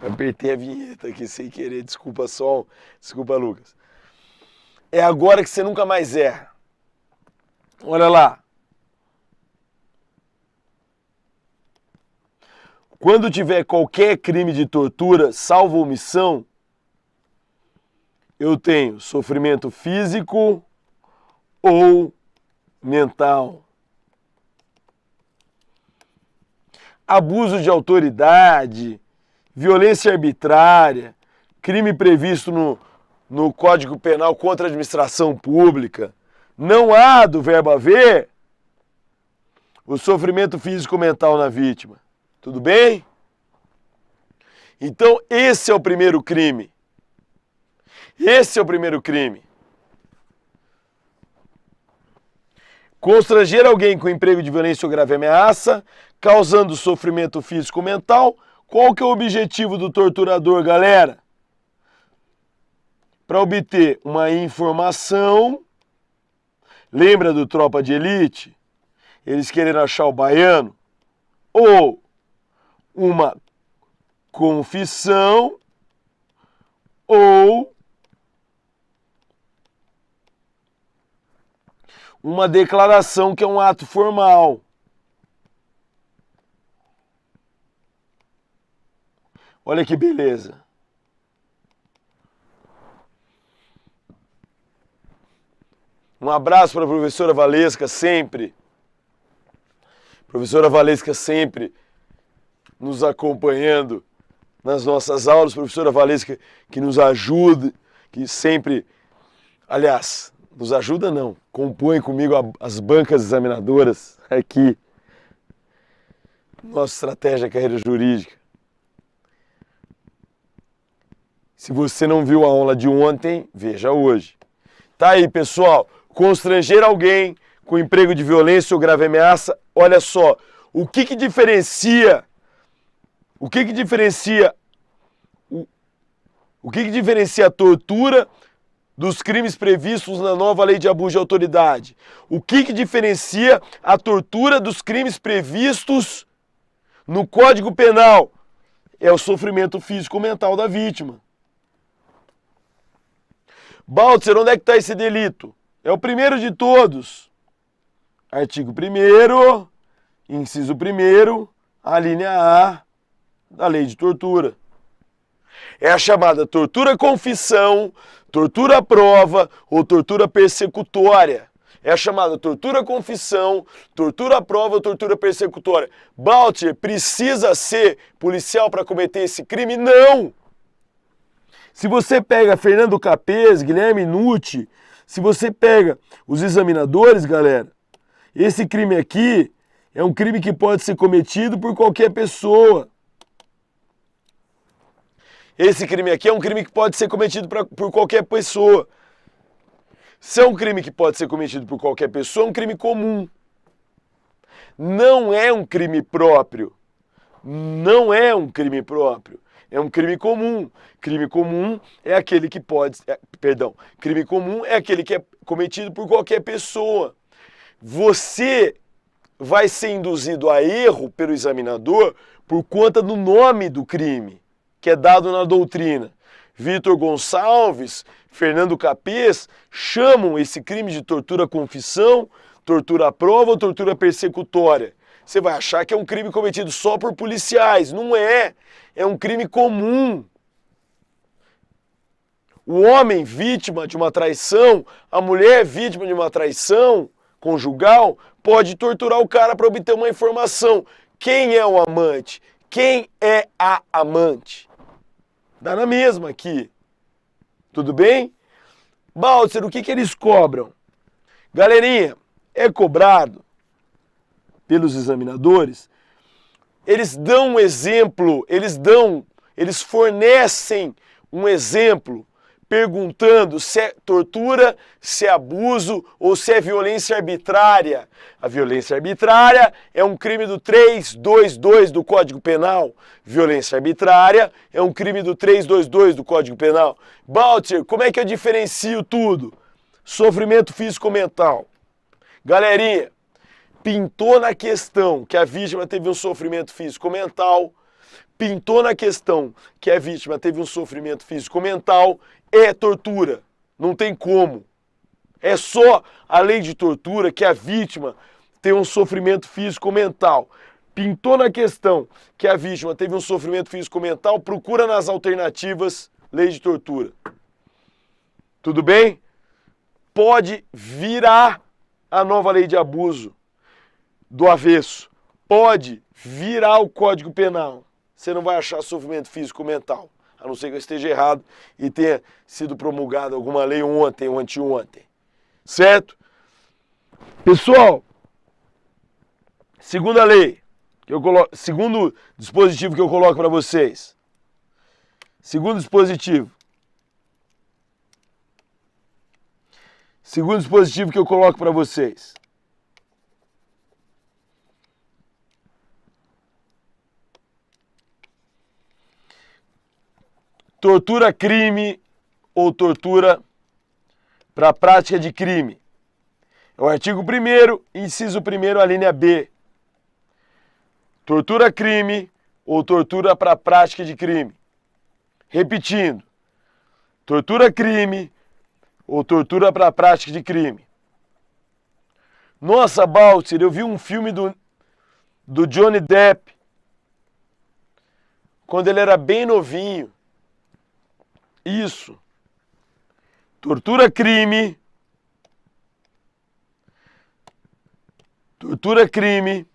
Apertei a vinheta aqui sem querer, desculpa, Sol. Desculpa, Lucas. É agora que você nunca mais erra. Olha lá. Quando tiver qualquer crime de tortura, salvo omissão, eu tenho sofrimento físico ou mental. Abuso de autoridade, violência arbitrária, crime previsto no Código Penal contra a administração pública. Não há, do verbo haver, o sofrimento físico-mental na vítima. Tudo bem? Então, esse é o primeiro crime. Esse é o primeiro crime. Constranger alguém com emprego de violência ou grave ameaça, causando sofrimento físico ou mental. Qual que é o objetivo do torturador, galera? Para obter uma informação. Lembra do Tropa de Elite? Eles querem achar o baiano? Ou uma confissão, ou uma declaração que é um ato formal. Olha que beleza. Um abraço para a professora Valesca, sempre. Professora Valesca sempre nos acompanhando nas nossas aulas. Professora Valesca que nos ajuda, que sempre, aliás, nos ajuda não, compõe comigo as bancas examinadoras aqui. Nossa estratégia carreira jurídica. Se você não viu a aula de ontem, veja hoje. Tá aí, pessoal. Constranger alguém com emprego de violência ou grave ameaça. Olha só, o que diferencia a tortura dos crimes previstos na nova lei de abuso de autoridade? O que diferencia a tortura dos crimes previstos no Código Penal? É o sofrimento físico ou mental da vítima. Baltzer, onde é que está esse delito? É o primeiro de todos. Artigo 1º, inciso 1º, a linha A da lei de tortura. É a chamada tortura-confissão, tortura-prova ou tortura persecutória. É a chamada tortura-confissão, tortura-prova ou tortura persecutória. Baltzer, precisa ser policial para cometer esse crime? Não! Se você pega Fernando Capês, Guilherme Nucci, se você pega os examinadores, galera, esse crime aqui é um crime que pode ser cometido por qualquer pessoa. Esse crime aqui é um crime que pode ser cometido por qualquer pessoa. Se é um crime que pode ser cometido por qualquer pessoa, é um crime comum. Não é um crime próprio. Não é um crime próprio. É um crime comum. Crime comum é aquele que pode... crime comum é aquele que é cometido por qualquer pessoa. Você vai ser induzido a erro pelo examinador por conta do nome do crime, que é dado na doutrina. Vitor Gonçalves, Fernando Capês chamam esse crime de tortura-confissão, tortura-prova ou tortura persecutória. Você vai achar que é um crime cometido só por policiais. Não é. É um crime comum. O homem vítima de uma traição, a mulher vítima de uma traição conjugal, pode torturar o cara para obter uma informação. Quem é o amante? Quem é a amante? Dá na mesma aqui. Tudo bem? Baltzer, o que eles cobram? Galerinha, é cobrado pelos examinadores, eles dão um exemplo, eles fornecem um exemplo perguntando se é tortura, se é abuso ou se é violência arbitrária. A violência arbitrária é um crime do 322 do Código Penal. Violência arbitrária é um crime do 322 do Código Penal. Baltzer, como é que eu diferencio tudo? Sofrimento físico-mental. Galerinha, pintou na questão que a vítima teve um sofrimento físico-mental, pintou na questão que a vítima teve um sofrimento físico-mental, é tortura. Não tem como. É só a lei de tortura que a vítima tem um sofrimento físico-mental. Pintou na questão que a vítima teve um sofrimento físico-mental, procura nas alternativas lei de tortura. Tudo bem? Pode virar a nova lei de abuso do avesso. Pode virar o Código Penal. Você não vai achar sofrimento físico-mental, a não ser que eu esteja errado e tenha sido promulgada alguma lei ontem ou anteontem. Certo? Pessoal, segunda lei, segundo dispositivo que eu coloco para vocês. Segundo dispositivo que eu coloco para vocês. Tortura crime ou tortura para a prática de crime. É o artigo 1º, inciso 1º, a linha B. Tortura crime ou tortura para a prática de crime. Repetindo. Tortura crime ou tortura para a prática de crime. Nossa, Baltzer, eu vi um filme do Johnny Depp quando ele era bem novinho. Isso. Tortura crime. Tortura crime.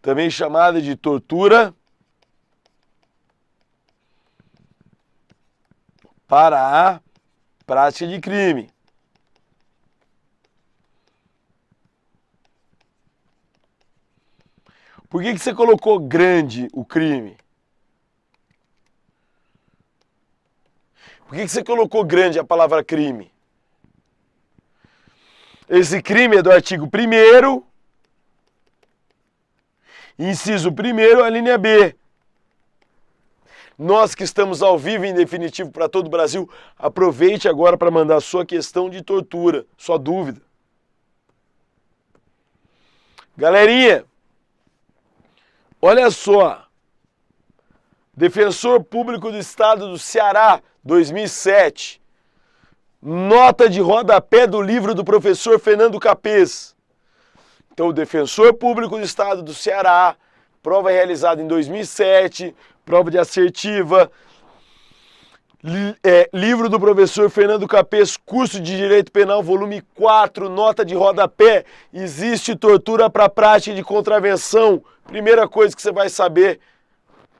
Também chamada de tortura para a prática de crime. Por que você colocou grande o crime? Por que você colocou grande a palavra crime? Esse crime é do artigo 1º, inciso 1º, a linha B. Nós que estamos ao vivo em definitivo para todo o Brasil, aproveite agora para mandar sua questão de tortura, sua dúvida. Galerinha, olha só. Defensor Público do Estado do Ceará, 2007. Nota de rodapé do livro do professor Fernando Capês. Então, o Defensor Público do Estado do Ceará, prova realizada em 2007, prova de assertiva, livro do professor Fernando Capês, curso de Direito Penal, volume 4, nota de rodapé, existe tortura para prática de contravenção. Primeira coisa que você vai saber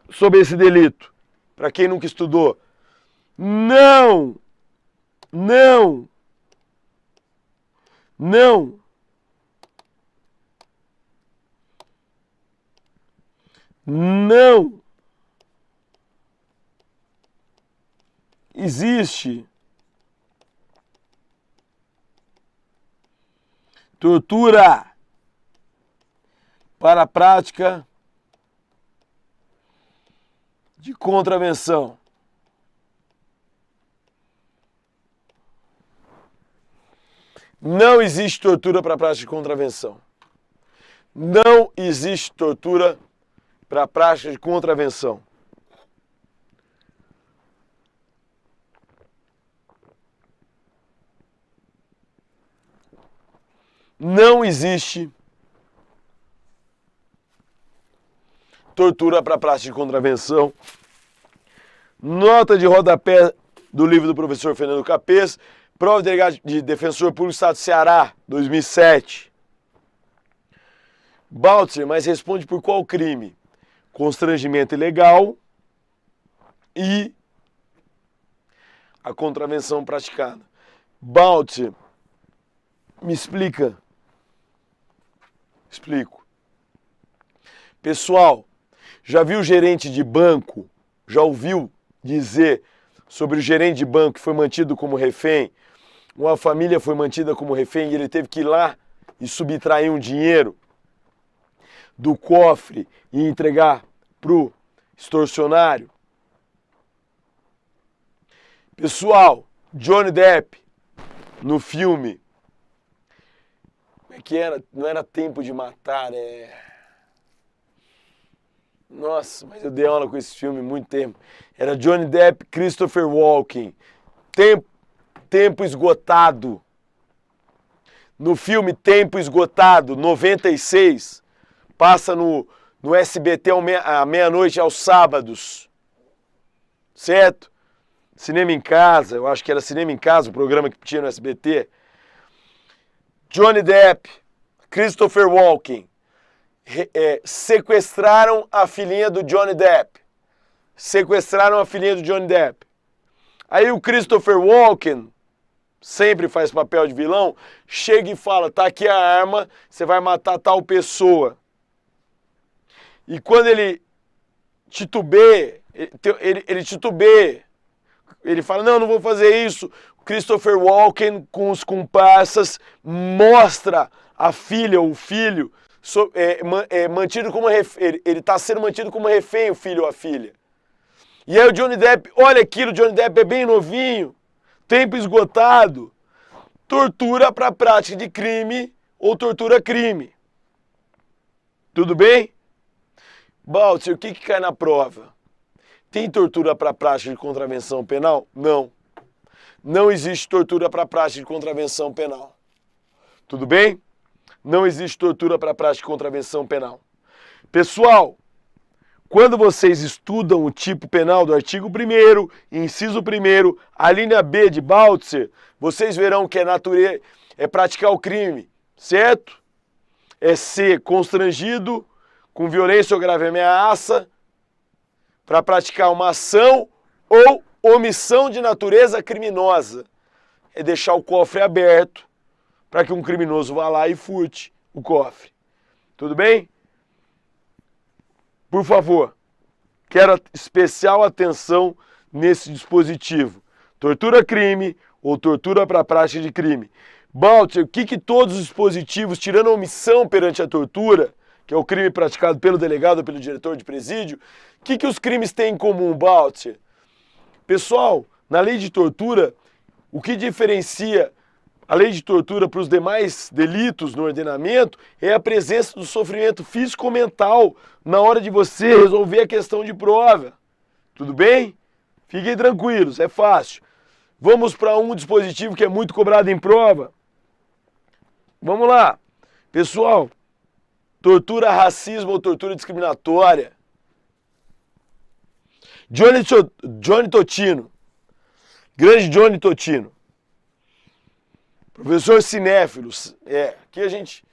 sobre esse delito, para quem nunca estudou. Não existe tortura para a prática de contravenção. Não existe tortura para a prática de contravenção. Não existe tortura para a prática de contravenção. Não existe tortura para a prática de contravenção. Nota de rodapé do livro do professor Fernando Capês, prova de delegado de Defensor Público do Estado do Ceará, 2007. Baltzer, mas responde por qual crime? Constrangimento ilegal e a contravenção praticada. Baltzer, me explica. Explico. Pessoal, já viu gerente de banco? Já ouviu dizer sobre o gerente de banco que foi mantido como refém. Uma família foi mantida como refém e ele teve que ir lá e subtrair um dinheiro do cofre e entregar pro extorsionário. Pessoal, Johnny Depp no filme, como é que era? Não era Tempo de Matar, Nossa, mas eu dei aula com esse filme há muito tempo. Era Johnny Depp, Christopher Walken. Tempo Esgotado. No filme Tempo Esgotado, 96, passa no SBT à meia-noite aos sábados. Certo? Cinema em Casa, eu acho que era Cinema em Casa, o programa que tinha no SBT. Johnny Depp, Christopher Walken, sequestraram a filhinha do Johnny Depp. Sequestraram a filhinha do Johnny Depp. Aí o Christopher Walken, sempre faz papel de vilão, chega e fala, tá aqui a arma, você vai matar tal pessoa. E quando ele titubeia, ele fala, não vou fazer isso. O Christopher Walken, com os comparsas, mostra a filha, o filho, mantido como refém. Ele está sendo mantido como refém, o filho ou a filha. E aí o Johnny Depp, olha aquilo, o Johnny Depp é bem novinho, tempo esgotado, tortura para prática de crime ou tortura-crime. Tudo bem? Baltzer, o que cai na prova? Tem tortura para prática de contravenção penal? Não. Não existe tortura para prática de contravenção penal. Tudo bem? Não existe tortura para prática de contravenção penal. Pessoal, quando vocês estudam o tipo penal do artigo 1º, inciso 1º, a linha B de Baltzer, vocês verão que é praticar o crime, certo? É ser constrangido com violência ou grave ameaça para praticar uma ação ou omissão de natureza criminosa. É deixar o cofre aberto para que um criminoso vá lá e furte o cofre. Tudo bem? Por favor, quero especial atenção nesse dispositivo. Tortura-crime ou tortura para prática de crime. Baltzer, o que todos os dispositivos, tirando a omissão perante a tortura, que é o crime praticado pelo delegado ou pelo diretor de presídio, o que os crimes têm em comum, Baltzer? Pessoal, na lei de tortura, o que diferencia a lei de tortura para os demais delitos no ordenamento é a presença do sofrimento físico ou mental na hora de você resolver a questão de prova. Tudo bem? Fiquem tranquilos, é fácil. Vamos para um dispositivo que é muito cobrado em prova. Vamos lá. Pessoal, tortura, racismo ou tortura discriminatória. Johnny Totino. Grande Johnny Totino. Professor cinéfilo. Aqui a gente...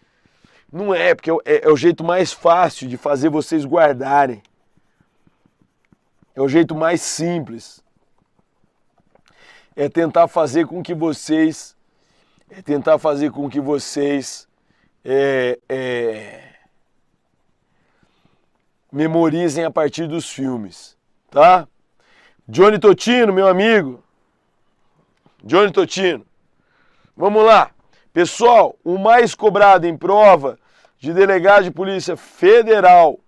Não é, porque é o jeito mais fácil de fazer vocês guardarem. É o jeito mais simples. É tentar fazer com que vocês... memorizem a partir dos filmes, tá? Johnny Totino, meu amigo. Johnny Totino. Vamos lá. Pessoal, o mais cobrado em prova de delegado de polícia federal.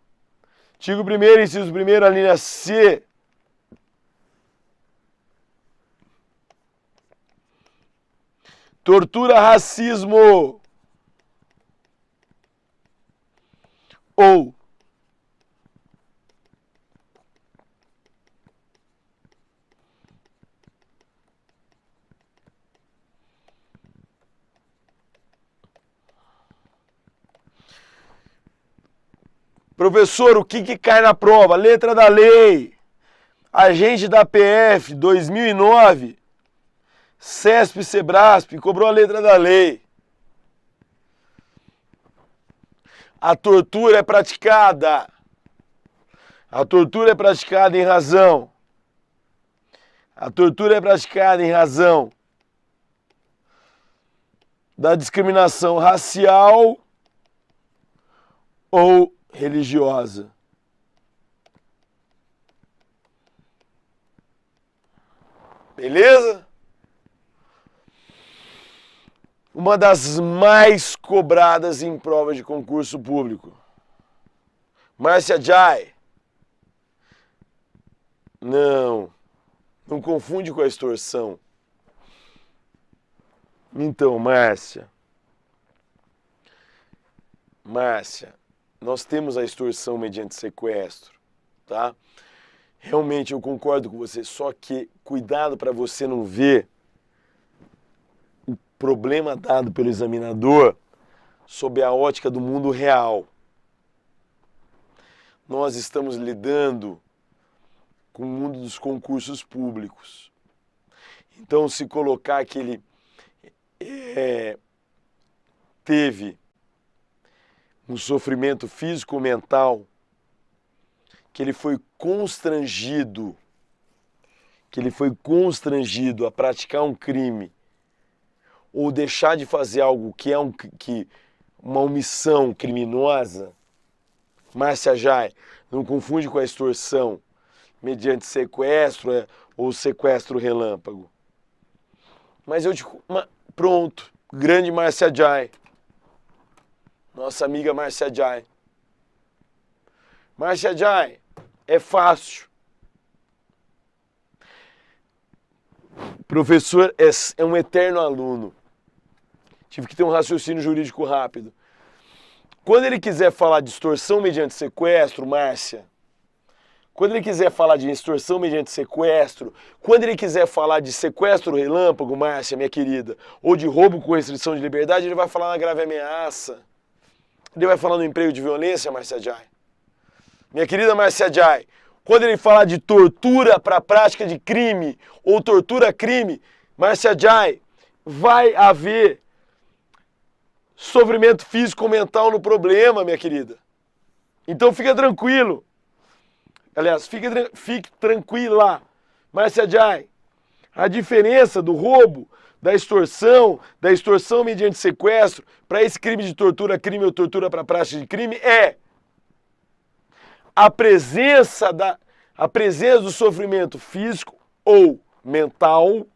Artigo 1º, inciso 1º, a linha C. Tortura, racismo ou professor, o que cai na prova? Letra da lei. Agente da PF 2009. CESP e Sebrasp cobrou a letra da lei. A tortura é praticada. A tortura é praticada em razão. A tortura é praticada em razão da discriminação racial ou religiosa. Beleza? Uma das mais cobradas em prova de concurso público. Márcia Jai. Não confunde com a extorsão. Então, Márcia, nós temos a extorsão mediante sequestro, tá? Realmente eu concordo com você, só que cuidado para você não ver o problema dado pelo examinador sob a ótica do mundo real. Nós estamos lidando com o mundo dos concursos públicos. Então, se colocar que ele teve um sofrimento físico ou mental, que ele foi constrangido a praticar um crime ou deixar de fazer algo que é uma omissão criminosa, Márcia Jai, não confunde com a extorsão mediante sequestro ou sequestro relâmpago. Mas pronto, grande Márcia Jai, nossa amiga Márcia Jai. Márcia Jai, é fácil. Professor é um eterno aluno. Tive que ter um raciocínio jurídico rápido. Quando ele quiser falar de extorsão mediante sequestro, Márcia, quando ele quiser falar de extorsão mediante sequestro, quando ele quiser falar de sequestro relâmpago, Márcia, minha querida, ou de roubo com restrição de liberdade, ele vai falar na grave ameaça. Ele vai falar no emprego de violência, Márcia Jai. Minha querida Márcia Jai, quando ele falar de tortura para a prática de crime ou tortura-crime, Márcia Jai, vai haver sofrimento físico ou mental no problema, minha querida. Então fica tranquilo. Aliás, fique tranquila. Márcia Jai, a diferença do roubo, da extorsão mediante sequestro, para esse crime de tortura, crime ou tortura para a prática de crime é a presença do sofrimento físico ou mental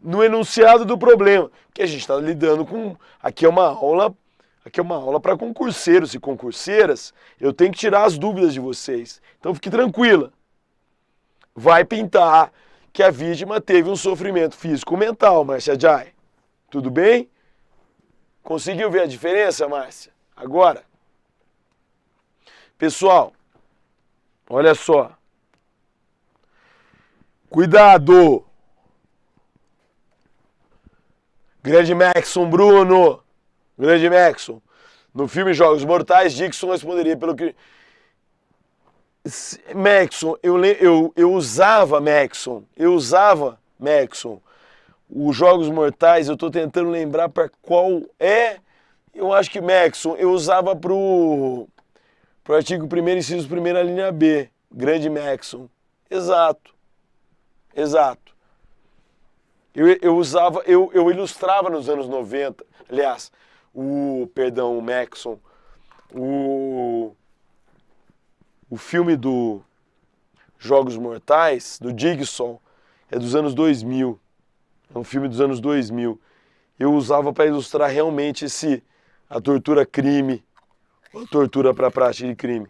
no enunciado do problema. Porque a gente está lidando com... Aqui é uma aula para concurseiros e concurseiras. Eu tenho que tirar as dúvidas de vocês. Então fique tranquila. Vai pintar que a vítima teve um sofrimento físico ou mental, Márcia Jai. Tudo bem? Conseguiu ver a diferença, Márcia? Agora... Pessoal, olha só. Cuidado! Grande Maxson Bruno. Grande Maxson. No filme Jogos Mortais, Dixon responderia pelo que... Maxson, eu usava Maxson. Os Jogos Mortais, eu estou tentando lembrar para qual é. Eu acho que Maxson, eu usava pro artigo 1º, inciso 1º, linha B. Grande Maxson. Exato. Eu ilustrava nos anos 90. Aliás, o Maxson. O filme do Jogos Mortais, do Dixon, é dos anos 2000. É um filme dos anos 2000. Eu usava para ilustrar realmente a tortura-crime, a tortura para a prática de crime.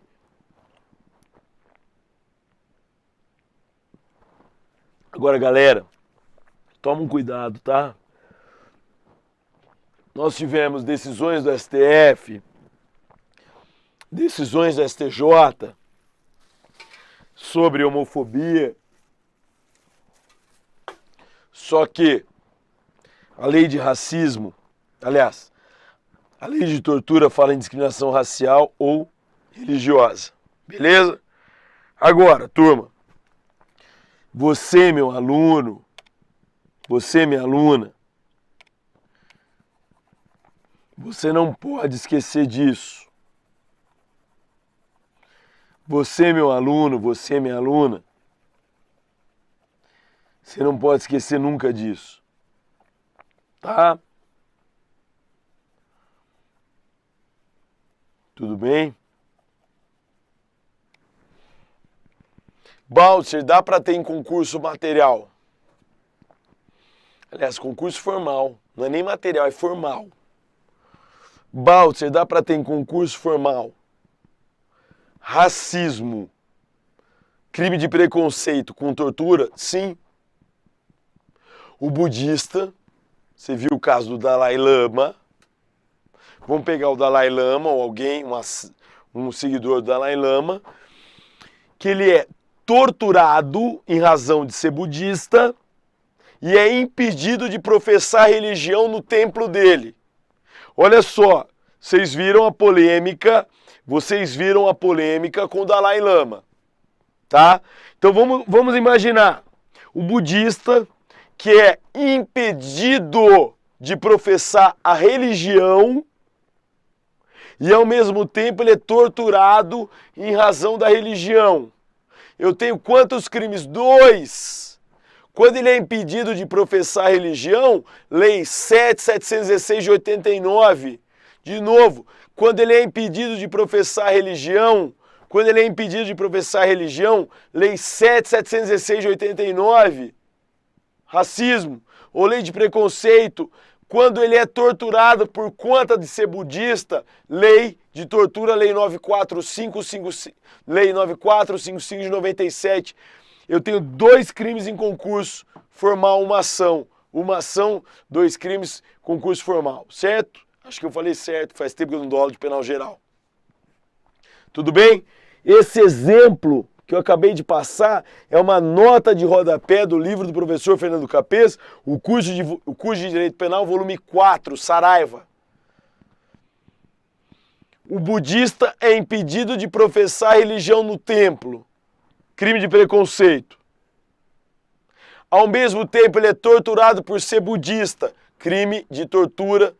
Agora, galera, toma um cuidado, tá? Nós tivemos decisões do STF, decisões do STJ sobre homofobia. Só que a lei de racismo, aliás, a lei de tortura fala em discriminação racial ou religiosa. Beleza? Agora, turma, você, meu aluno, você, minha aluna, você não pode esquecer disso. Você, meu aluno, você, minha aluna, você não pode esquecer nunca disso. Tá? Tudo bem? Baltzer, dá para ter em concurso material? Aliás, concurso formal. Não é nem material, é formal. Baltzer, dá para ter em concurso formal? Racismo. Crime de preconceito com tortura? Sim. O budista, você viu o caso do Dalai Lama. Vamos pegar o Dalai Lama ou alguém, um seguidor do Dalai Lama, que ele é torturado em razão de ser budista e é impedido de professar religião no templo dele. Olha só, vocês viram a polêmica com o Dalai Lama, tá? Então vamos imaginar o budista que é impedido de professar a religião e ao mesmo tempo ele é torturado em razão da religião. Eu tenho quantos crimes? 2. Quando ele é impedido de professar a religião, lei 7.716 de 89. De novo, quando ele é impedido de professar a religião, lei 7.716 de 89. Racismo ou lei de preconceito. Quando ele é torturado por conta de ser budista, lei de tortura, lei 9455, lei 9455 de 97. Eu tenho 2 crimes em concurso formal, uma ação. 2 crimes, concurso formal, certo? Acho que eu falei certo, faz tempo que eu não dou aula de penal geral. Tudo bem? Esse exemplo que eu acabei de passar é uma nota de rodapé do livro do professor Fernando Capês, o curso de Direito Penal, volume 4, Saraiva. O budista é impedido de professar religião no templo. Crime de preconceito. Ao mesmo tempo, ele é torturado por ser budista. Crime de tortura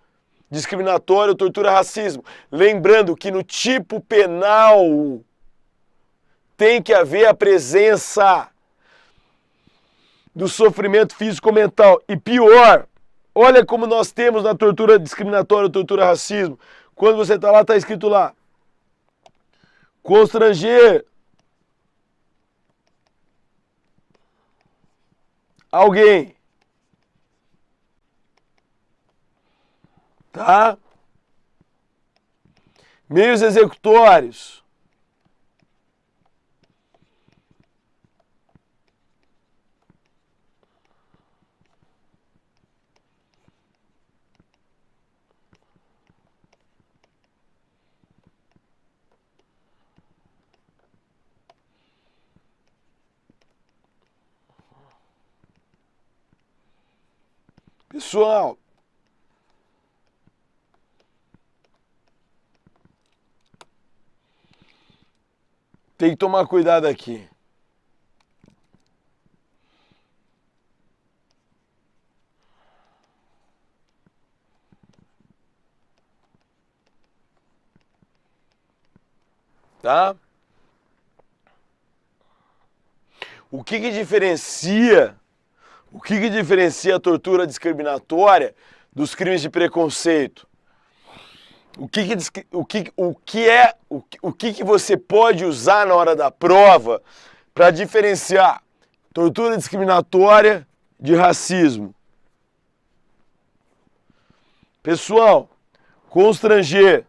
discriminatória, tortura, racismo. Lembrando que no tipo penal tem que haver a presença do sofrimento físico-mental. E pior, olha como nós temos na tortura discriminatória, tortura, racismo. Quando você está lá, está escrito lá: constranger alguém, tá? Meios executórios. Pessoal, tem que tomar cuidado aqui. Tá? O que diferencia a tortura discriminatória dos crimes de preconceito? O que você pode usar na hora da prova para diferenciar tortura discriminatória de racismo? Pessoal, constranger.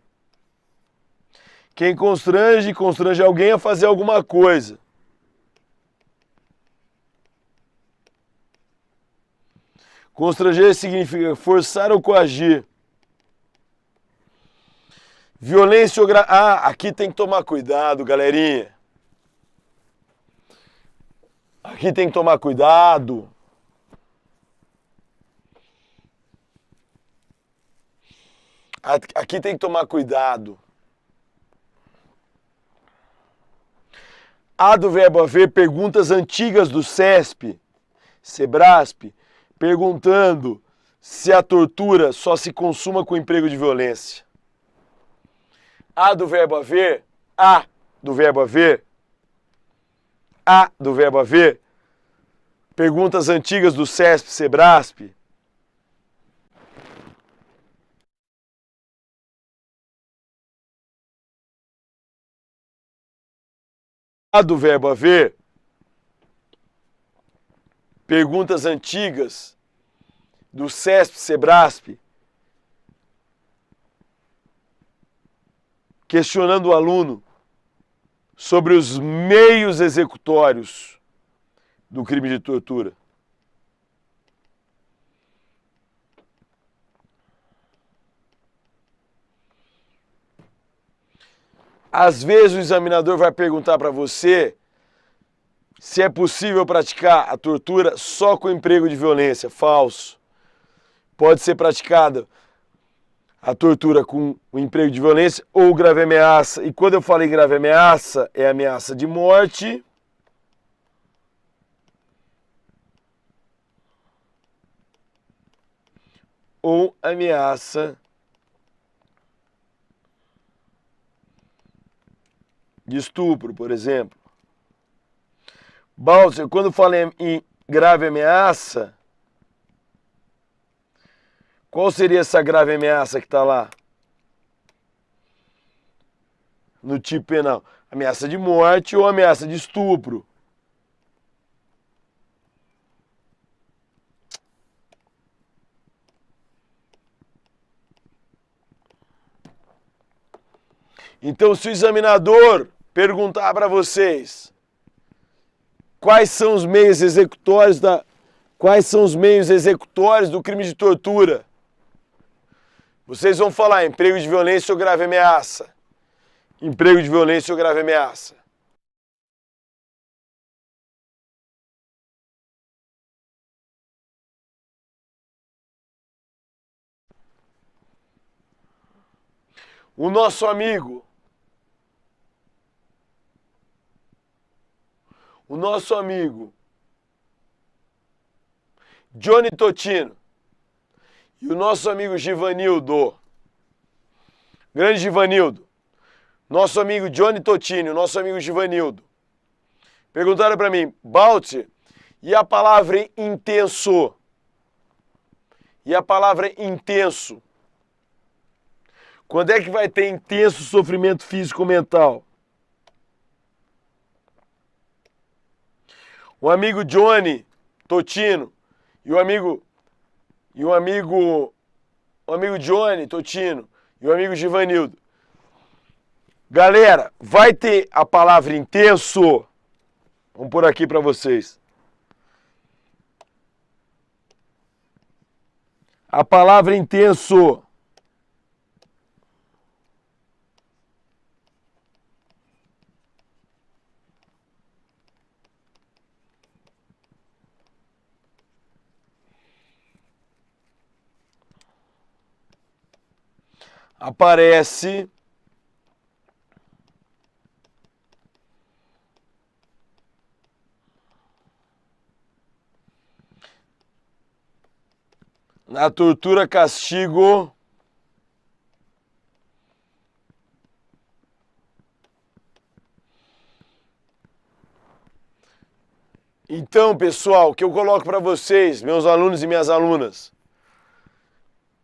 Quem constrange alguém a fazer alguma coisa. Constranger significa forçar ou coagir. Violência ou aqui tem que tomar cuidado, galerinha. Aqui tem que tomar cuidado. Aqui tem que tomar cuidado. A do verbo haver, perguntas antigas do CESP, SEBRASP, perguntando se a tortura só se consuma com emprego de violência. A do verbo haver, perguntas antigas do CESP, SEBRASP. A do verbo haver, perguntas antigas do CESP, SEBRASP, questionando o aluno sobre os meios executórios do crime de tortura. Às vezes o examinador vai perguntar para você se é possível praticar a tortura só com emprego de violência. Falso. Pode ser praticada a tortura com o emprego de violência ou grave ameaça. E quando eu falo em grave ameaça, é ameaça de morte ou ameaça de estupro, por exemplo. Balser, quando falo em grave ameaça, qual seria essa grave ameaça que está lá no tipo penal? Ameaça de morte ou ameaça de estupro? Então, se o examinador perguntar para vocês quais são os meios executórios do crime de tortura, vocês vão falar emprego de violência ou grave ameaça. Emprego de violência ou grave ameaça. O nosso amigo Johnny Totino e o nosso amigo Givanildo, grande Givanildo, nosso amigo Johnny Totino e o nosso amigo Givanildo, perguntaram para mim, Balti, e a palavra intenso? E a palavra intenso? Quando é que vai ter intenso sofrimento físico-mental? O amigo Johnny Totino e o amigo Johnny Totino e o amigo Givanildo. Galera, vai ter a palavra intenso? Vamos pôr aqui para vocês. A palavra intenso. Aparece na tortura castigo Então, pessoal, o que eu coloco para vocês, meus alunos e minhas alunas,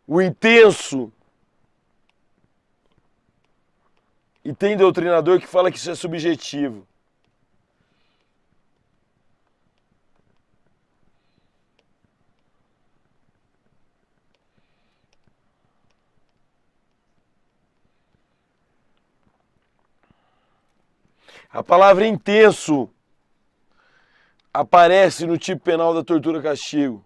o intenso, e tem doutrinador que fala que isso é subjetivo. A palavra intenso aparece no tipo penal da tortura-castigo.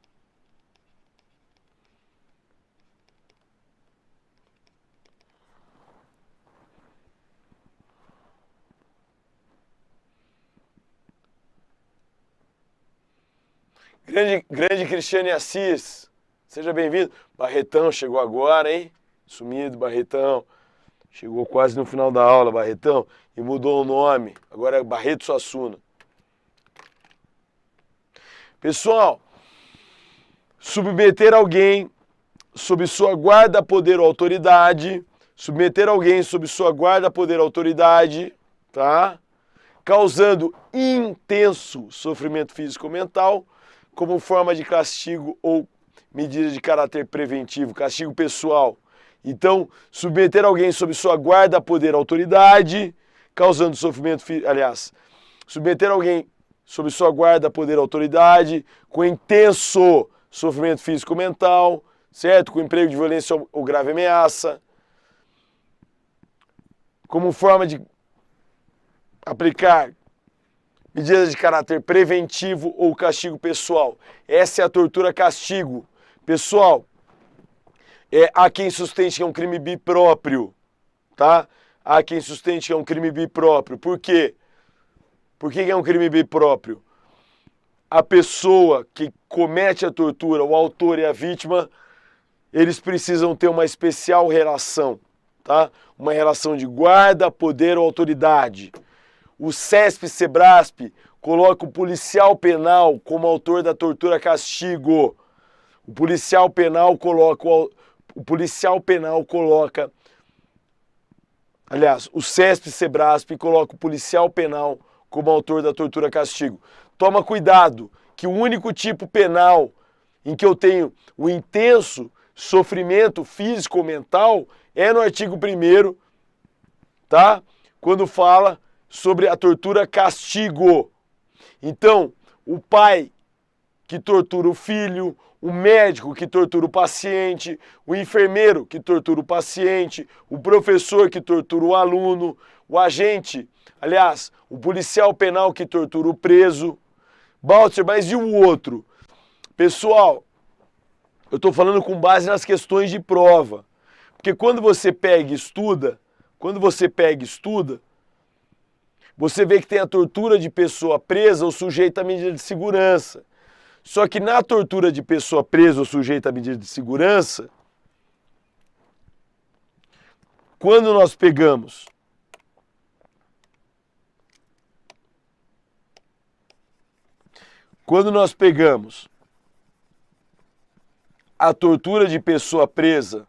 Grande Cristiane Assis, seja bem-vindo. Barretão chegou agora, hein? Sumido, Barretão. Chegou quase no final da aula, Barretão, e mudou o nome. Agora é Barreto Suassuna. Pessoal, submeter alguém sob sua guarda, poder ou autoridade, submeter alguém sob sua guarda, poder ou autoridade, tá? Causando intenso sofrimento físico ou mental, como forma de castigo ou medida de caráter preventivo, castigo pessoal. Então, submeter alguém sob sua guarda, poder ou autoridade, causando sofrimento físico, aliás, submeter alguém sob sua guarda, poder, autoridade, com intenso sofrimento físico ou mental, certo? Com emprego de violência ou grave ameaça, como forma de aplicar medidas de caráter preventivo ou castigo pessoal. Essa é a tortura-castigo. Pessoal, há quem sustente que é um crime bipróprio, tá? Há quem sustente que é um crime bipróprio. Por quê? Por que é um crime bipróprio? A pessoa que comete a tortura, o autor e a vítima, eles precisam ter uma especial relação, tá? Uma relação de guarda, poder ou autoridade. O CESP-SEBRASP coloca o policial penal como autor da tortura-castigo. O policial penal coloca, aliás, o CESP-SEBRASP coloca o policial penal como autor da tortura-castigo. Toma cuidado, que o único tipo penal em que eu tenho o intenso sofrimento físico ou mental é no artigo 1º, tá? Quando fala sobre a tortura-castigo. Então, o pai que tortura o filho, o médico que tortura o paciente, o enfermeiro que tortura o paciente, o professor que tortura o aluno, o agente, aliás, o policial penal que tortura o preso. Baltzer, mas e o outro? Pessoal, eu estou falando com base nas questões de prova. Porque quando você pega e estuda, você vê que tem a tortura de pessoa presa ou sujeita à medida de segurança. Só que na tortura de pessoa presa ou sujeita à medida de segurança, quando nós pegamos a tortura de pessoa presa,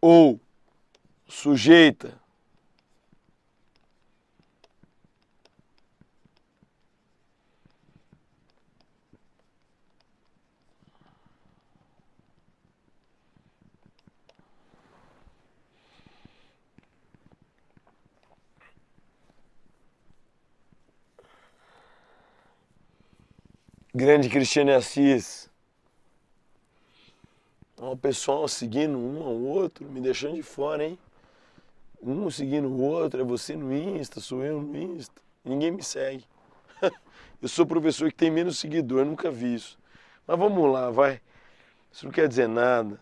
ou sujeita grande Cristiane Assis. Ó, o pessoal seguindo um ao outro, me deixando de fora, hein? Um seguindo o outro, é você no Insta, sou eu no Insta. Ninguém me segue. Eu sou professor que tem menos seguidor, nunca vi isso. Mas vamos lá, vai. Isso não quer dizer nada.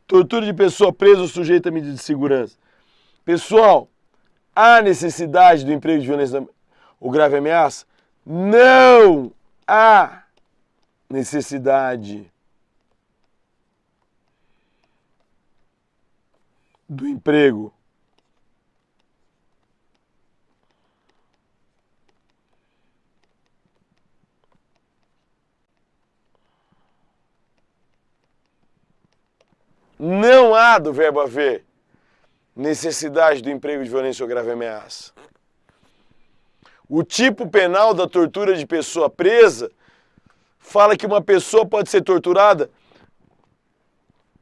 Tortura de pessoa presa ou sujeita a medida de segurança. Pessoal, há necessidade do emprego de violência ou grave ameaça? Não há necessidade do emprego não há do verbo haver necessidade do emprego de violência ou grave ameaça. O tipo penal da tortura de pessoa presa fala que uma pessoa pode ser torturada,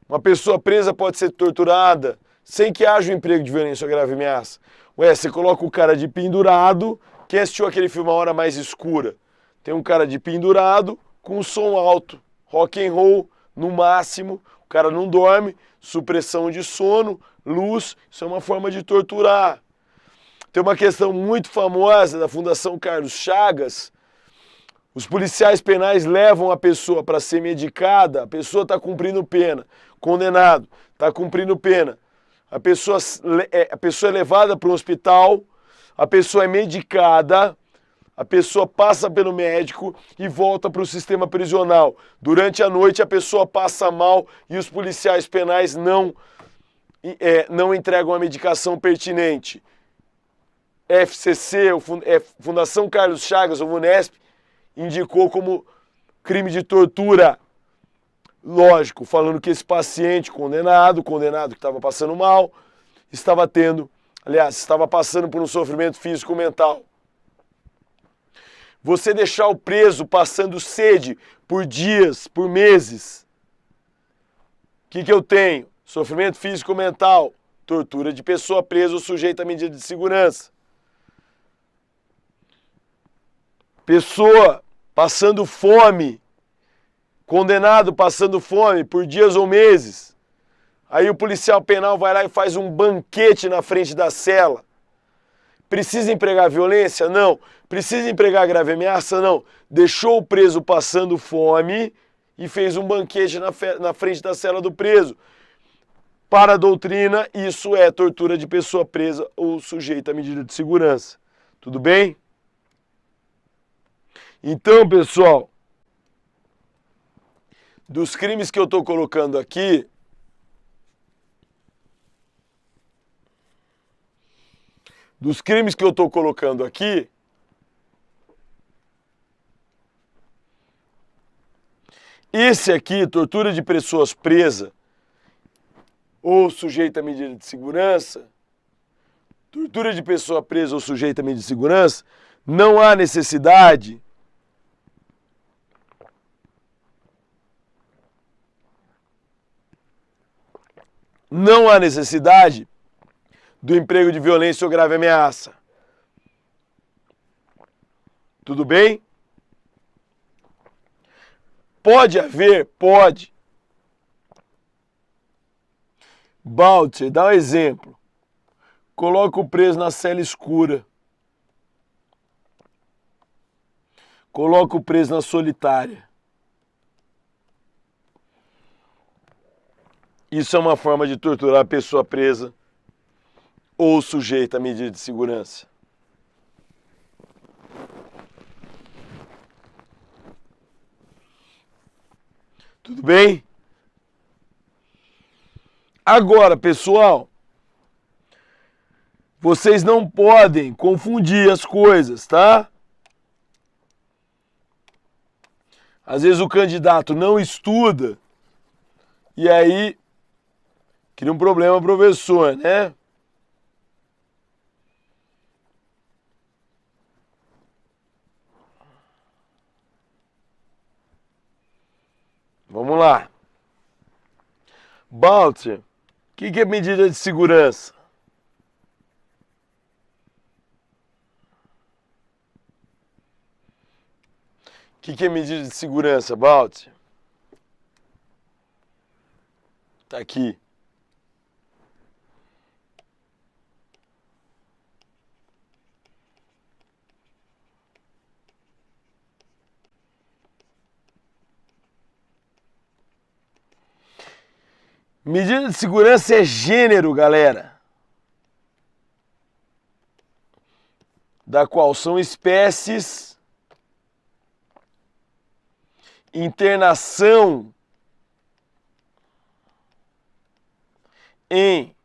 uma pessoa presa pode ser torturada sem que haja o emprego de violência ou grave ameaça. Ué, você coloca o cara de pendurado, quem assistiu aquele filme A Hora Mais Escura? Tem um cara de pendurado com som alto, rock and roll no máximo, o cara não dorme, supressão de sono, luz, isso é uma forma de torturar. Tem uma questão muito famosa da Fundação Carlos Chagas. Os policiais penais levam a pessoa para ser medicada, a pessoa está cumprindo pena, condenado, está cumprindo pena. A pessoa é levada para um hospital, a pessoa é medicada, a pessoa passa pelo médico e volta para o sistema prisional. Durante a noite a pessoa passa mal e os policiais penais não entregam a medicação pertinente. FCC, Fundação Carlos Chagas, ou Vunesp, indicou como crime de tortura. Lógico, falando que esse paciente condenado que estava passando mal, estava passando por um sofrimento físico-mental. Você deixar o preso passando sede por dias, por meses. O que eu tenho? Sofrimento físico-mental, tortura de pessoa presa ou sujeita a medida de segurança. Pessoa passando fome, condenado passando fome por dias ou meses. Aí o policial penal vai lá e faz um banquete na frente da cela. Precisa empregar violência? Não. Precisa empregar grave ameaça? Não. Deixou o preso passando fome e fez um banquete na frente da cela do preso. Para a doutrina, isso é tortura de pessoa presa ou sujeita a medida de segurança. Tudo bem? Então, pessoal, dos crimes que eu estou colocando aqui, esse aqui, tortura de pessoas presas ou sujeita a medida de segurança, tortura de pessoa presa ou sujeita a medida de segurança, não há necessidade do emprego de violência ou grave ameaça. Tudo bem? Pode haver? Pode. Baltzer, dá um exemplo. Coloca o preso na cela escura. Coloca o preso na solitária. Isso é uma forma de torturar a pessoa presa ou sujeita a medida de segurança. Tudo bem? Agora, pessoal, vocês não podem confundir as coisas, tá? Às vezes o candidato não estuda e aí cria um problema pro professor, né? Vamos lá. Baltzer, o que é medida de segurança? O que é medida de segurança, Baltzer? Tá aqui. Medida de segurança é gênero, galera. Da qual são espécies, internação em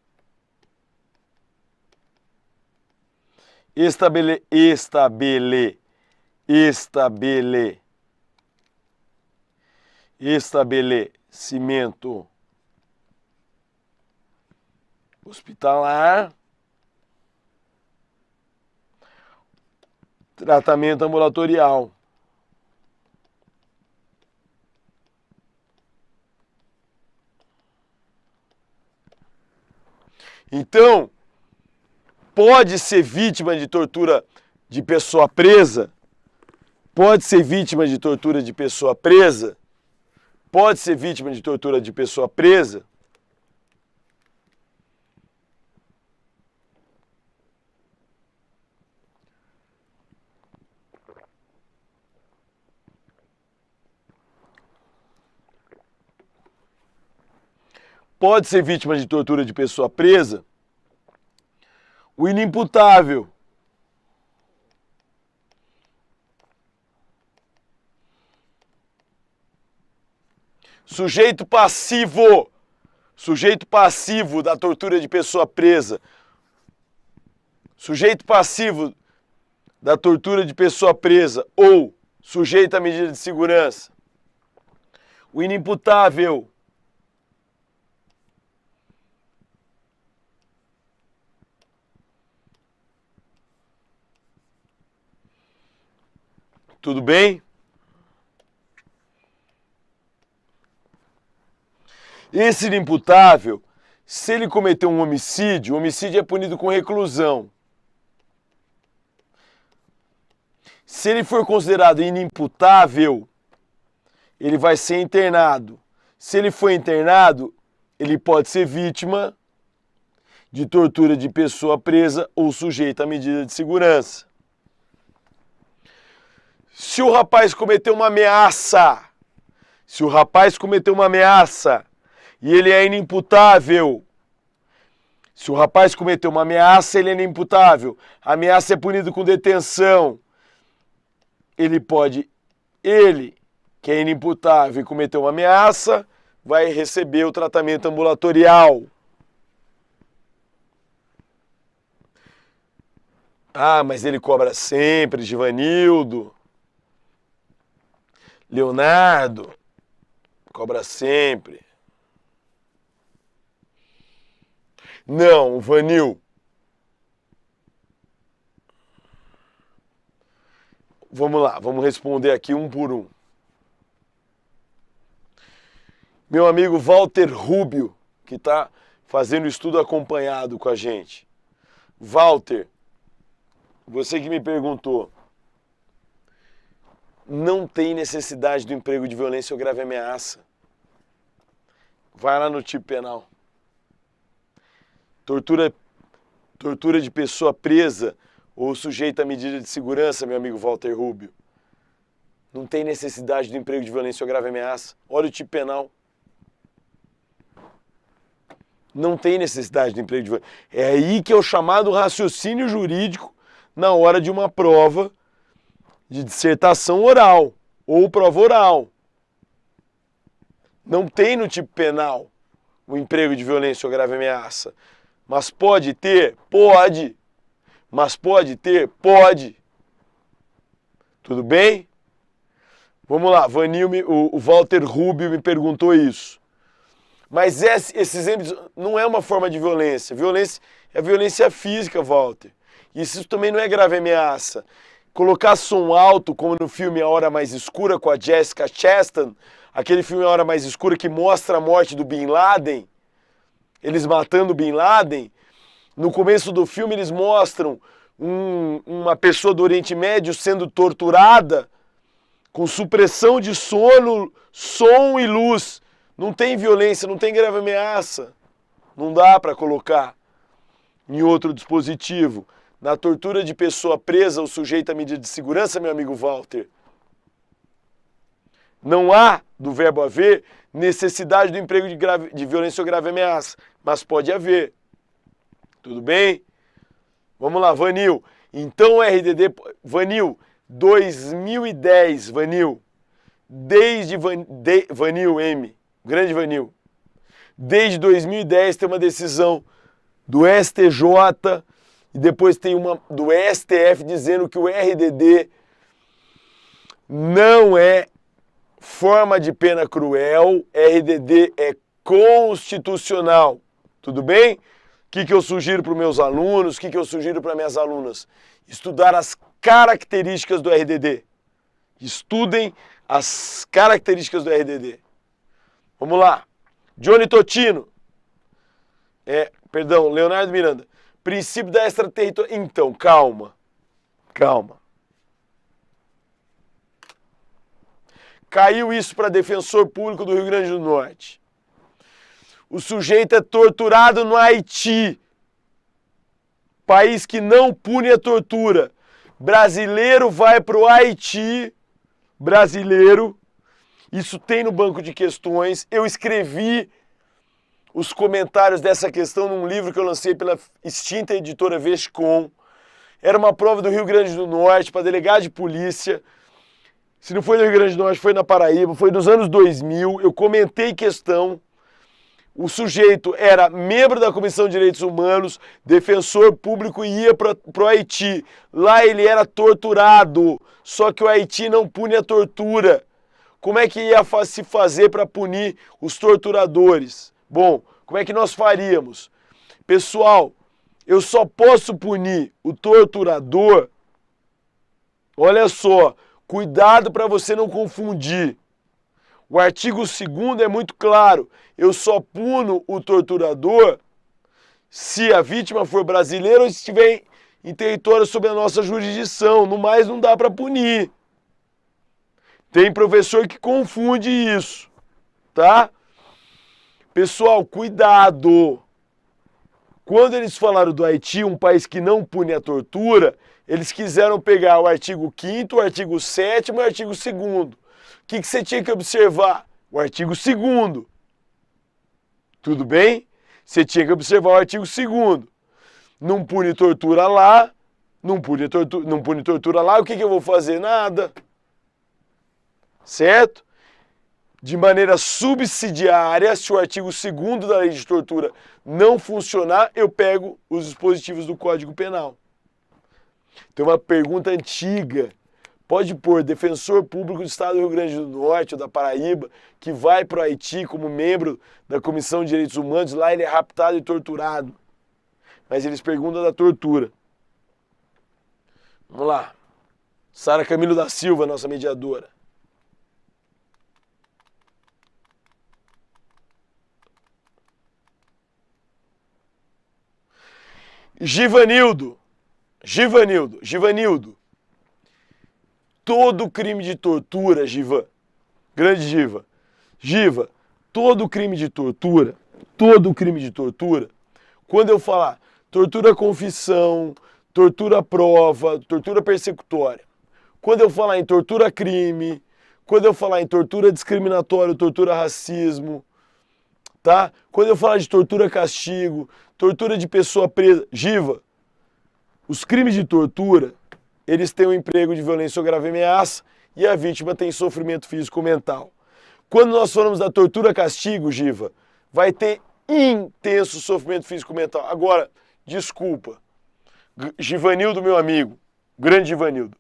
estabelecimento hospitalar, tratamento ambulatorial. Então, pode ser vítima de tortura de pessoa presa? Pode ser vítima de tortura de pessoa presa? Pode ser vítima de tortura de pessoa presa? Pode ser vítima de tortura de pessoa presa o inimputável. Sujeito passivo da tortura de pessoa presa. Sujeito passivo da tortura de pessoa presa ou sujeito à medida de segurança. O inimputável. Tudo bem? Esse inimputável, se ele cometeu um homicídio, o homicídio é punido com reclusão. Se ele for considerado inimputável, ele vai ser internado. Se ele for internado, ele pode ser vítima de tortura de pessoa presa ou sujeita à medida de segurança. Se o rapaz cometeu uma ameaça, e ele é inimputável, se o rapaz cometeu uma ameaça, ele é inimputável. A ameaça é punida com detenção. Ele, que é inimputável e cometeu uma ameaça, vai receber o tratamento ambulatorial. Ah, mas ele cobra sempre, Givanildo. Leonardo, cobra sempre. Não, Vanil. Vamos lá, vamos responder aqui um por um. Meu amigo Walter Rubio, que está fazendo estudo acompanhado com a gente. Walter, você que me perguntou, não tem necessidade do emprego de violência ou grave ameaça. Vai lá no tipo penal. Tortura de pessoa presa ou sujeita à medida de segurança, meu amigo Walter Rubio. Não tem necessidade do emprego de violência ou grave ameaça. Olha o tipo penal. Não tem necessidade do emprego de violência. É aí que é o chamado raciocínio jurídico na hora de uma prova de dissertação oral ou prova oral. Não tem no tipo penal o emprego de violência ou grave ameaça. Mas pode ter? Pode. Mas pode ter? Pode. Tudo bem? Vamos lá, o Walter Rubio me perguntou isso. Mas esses exemplos não é uma forma de violência. Violência é violência física, Walter. Isso também não é grave ameaça. Colocar som alto, como no filme A Hora Mais Escura, com a Jessica Chastain, aquele filme A Hora Mais Escura que mostra a morte do Bin Laden, eles matando o Bin Laden. No começo do filme eles mostram uma pessoa do Oriente Médio sendo torturada com supressão de sono, som e luz. Não tem violência, não tem grave ameaça. Não dá para colocar em outro dispositivo. Na tortura de pessoa presa ou sujeita à medida de segurança, meu amigo Walter, não há, do verbo haver, necessidade do emprego de violência ou grave ameaça, mas pode haver. Tudo bem? Vamos lá, Vanil. Então o RDD... Vanil, 2010, Vanil. Vanil M. Grande Vanil. Desde 2010 tem uma decisão do STJ e depois tem uma do STF dizendo que o RDD não é forma de pena cruel, RDD é constitucional. Tudo bem? O que eu sugiro para os meus alunos, o que eu sugiro para minhas alunas? Estudar as características do RDD. Estudem as características do RDD. Vamos lá. Johnny Totino. Leonardo Miranda. Princípio da extraterritorialidade. Então, calma. Caiu isso para defensor público do Rio Grande do Norte. O sujeito é torturado no Haiti. País que não pune a tortura. Brasileiro vai para o Haiti. Brasileiro. Isso tem no banco de questões. Eu escrevi os comentários dessa questão num livro que eu lancei pela extinta editora Vescom. Era uma prova do Rio Grande do Norte para delegado de polícia. Se não foi no Rio Grande do Norte, foi na Paraíba. Foi nos anos 2000. Eu comentei questão. o sujeito era membro da Comissão de Direitos Humanos, defensor público e ia para o Haiti. Lá ele era torturado, só que o Haiti não pune a tortura. Como é que ia se fazer para punir os torturadores? Bom, como é que nós faríamos? Pessoal, eu só posso punir o torturador. Olha só, cuidado para você não confundir. O artigo 2º é muito claro. Eu só puno o torturador se a vítima for brasileira ou estiver em território sob a nossa jurisdição. No mais, não dá para punir. Tem professor que confunde isso, tá? Pessoal, cuidado. Quando eles falaram do Haiti, um país que não pune a tortura, eles quiseram pegar o artigo 5º, o artigo 7º e o artigo 2º. O que você tinha que observar? O artigo 2º. Tudo bem? Você tinha que observar o artigo 2º. Não pune tortura lá, não pune tortura lá, o que eu vou fazer? Nada. Certo? De maneira subsidiária, se o artigo 2º da lei de tortura não funcionar, eu pego os dispositivos do Código Penal. Tem uma pergunta antiga. Pode pôr defensor público do Estado do Rio Grande do Norte ou da Paraíba, que vai para o Haiti como membro da Comissão de Direitos Humanos, lá ele é raptado e torturado. Mas eles perguntam da tortura. Vamos lá. Sara Camilo da Silva, nossa mediadora. Givanildo. Todo crime de tortura, Giva, grande Giva, todo crime de tortura, quando eu falar tortura confissão, tortura prova, tortura persecutória, quando eu falar em tortura crime, quando eu falar em tortura discriminatória, tortura racismo, tá? Quando eu falar de tortura castigo, tortura de pessoa presa, Giva, os crimes de tortura, eles têm um emprego de violência ou grave ameaça e a vítima tem sofrimento físico ou mental. Quando nós falamos da tortura-castigo, Giva, vai ter intenso sofrimento físico ou mental. Agora, desculpa, Givanildo, meu amigo, grande Givanildo,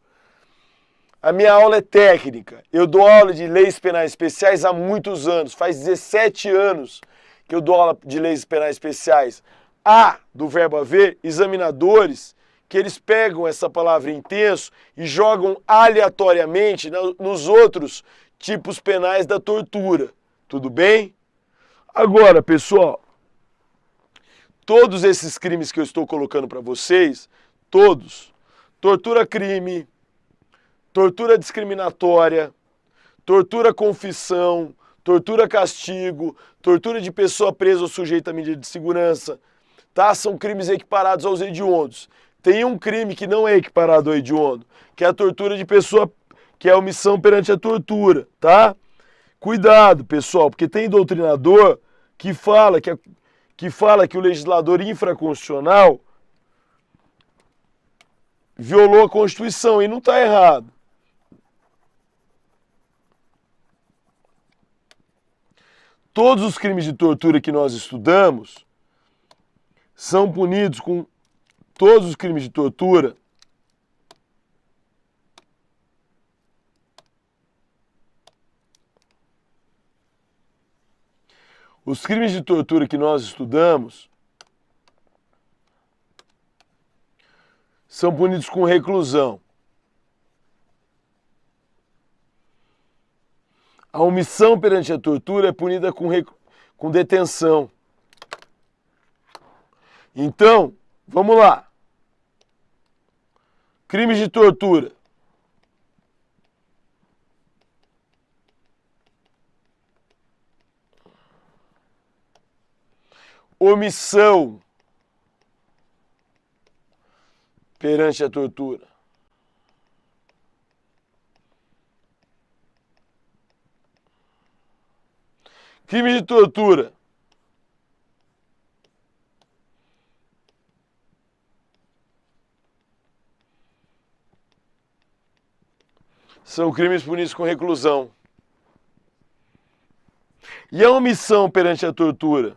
a minha aula é técnica. Eu dou aula de leis penais especiais há muitos anos, faz 17 anos que eu dou aula de leis penais especiais. Há, do verbo haver, examinadores que eles pegam essa palavra intenso e jogam aleatoriamente nos outros tipos penais da tortura. Tudo bem? Agora, pessoal, todos esses crimes que eu estou colocando para vocês, todos, tortura crime, tortura discriminatória, tortura confissão, tortura castigo, tortura de pessoa presa ou sujeita a medida de segurança, tá? São crimes equiparados aos hediondos. Tem um crime que não é equiparado ao hediondo, que é a tortura de pessoa, que é a omissão perante a tortura, tá? Cuidado, pessoal, porque tem doutrinador que fala que o legislador infraconstitucional violou a Constituição e não está errado. Todos os crimes de tortura que nós estudamos são punidos com todos os crimes de tortura os crimes de tortura que nós estudamos são punidos com reclusão. A omissão perante a tortura é punida com detenção. Então, vamos lá. Crimes de tortura. Omissão perante a tortura. Crime de tortura. São crimes punidos com reclusão. E a omissão perante a tortura?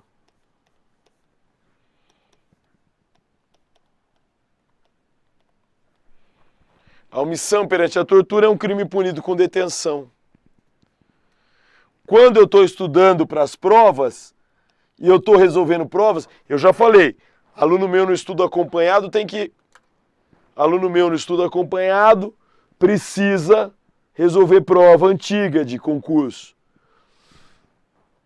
A omissão perante a tortura é um crime punido com detenção. Quando eu estou estudando para as provas e eu estou resolvendo provas, eu já falei, aluno meu no estudo acompanhado precisa resolver prova antiga de concurso.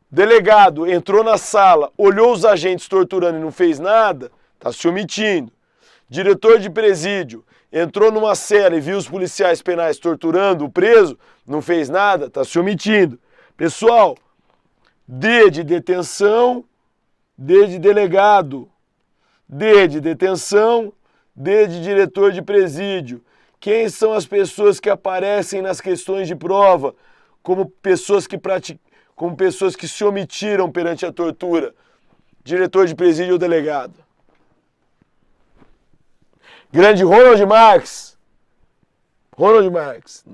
Delegado entrou na sala, olhou os agentes torturando e não fez nada, está se omitindo. Diretor de presídio entrou numa cela e viu os policiais penais torturando o preso, não fez nada, está se omitindo. Pessoal, D de detenção, D de delegado, D de detenção, D de diretor de presídio. Quem são as pessoas que aparecem nas questões de prova como pessoas que se omitiram perante a tortura? Diretor de presídio ou delegado. Grande Ronald Marx. Ronald Marx.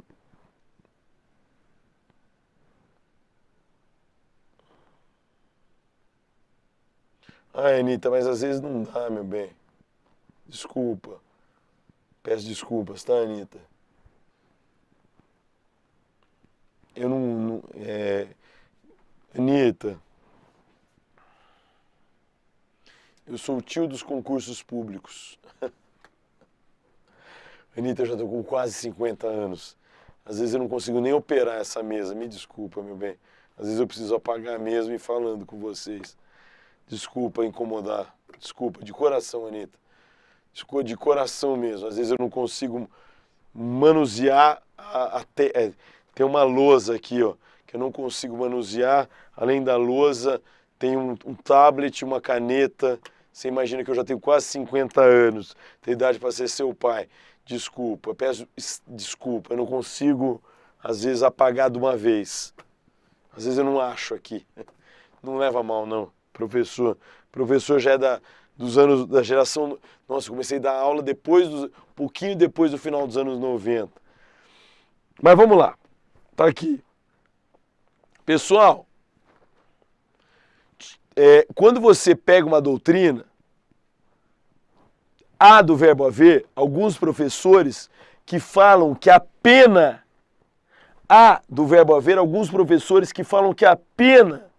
Ai, Anitta, mas às vezes não dá, meu bem. Desculpa. Peço desculpas, tá, Anitta? Eu não Anitta, eu sou o tio dos concursos públicos. Anitta, eu já tô com quase 50 anos. Às vezes eu não consigo nem operar essa mesa. Me desculpa, meu bem. Às vezes eu preciso apagar mesmo e falando com vocês. Desculpa incomodar. Desculpa, de coração, Anitta. Desculpa, de coração mesmo. Às vezes eu não consigo manusear tem uma lousa aqui, ó, que eu não consigo manusear. Além da lousa, tem um tablet, uma caneta. Você imagina que eu já tenho quase 50 anos. Tenho idade para ser seu pai. Desculpa, peço desculpa. Eu não consigo, às vezes, apagar de uma vez. Às vezes eu não acho aqui. Não leva mal, não. Professor já é dos anos da geração... Nossa, eu comecei a dar aula pouquinho depois do final dos anos 90. Mas vamos lá. Tá aqui. Pessoal, quando você pega uma doutrina, há do verbo haver alguns professores que falam que a pena... Há do verbo haver alguns professores que falam que a pena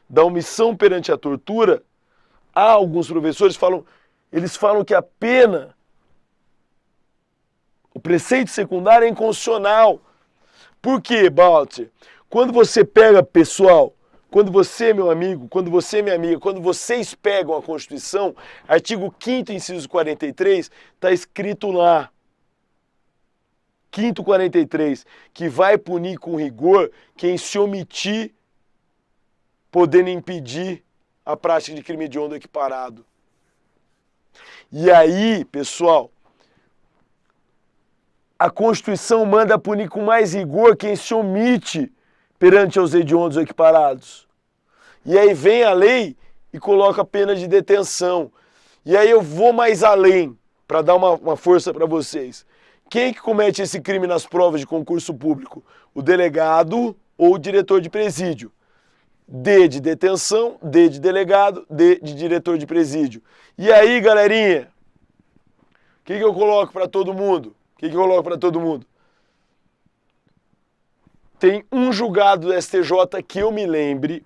da omissão perante a tortura, há alguns professores eles falam que a pena, o preceito secundário é inconstitucional. Por quê, Balti? Quando você pega, pessoal, quando você, meu amigo, quando você, minha amiga, quando vocês pegam a Constituição, artigo 5º, inciso 43, está escrito lá, 5º 43, que vai punir com rigor quem se omitir, podendo impedir a prática de crime hediondo equiparado. E aí, pessoal, a Constituição manda punir com mais rigor quem se omite perante aos hediondos equiparados. E aí vem a lei e coloca a pena de detenção. E aí eu vou mais além, para dar uma força para vocês. Quem que comete esse crime nas provas de concurso público? O delegado ou o diretor de presídio. D de detenção, D de delegado, D de diretor de presídio. E aí, galerinha, o que eu coloco para todo mundo? Tem um julgado do STJ que eu me lembre,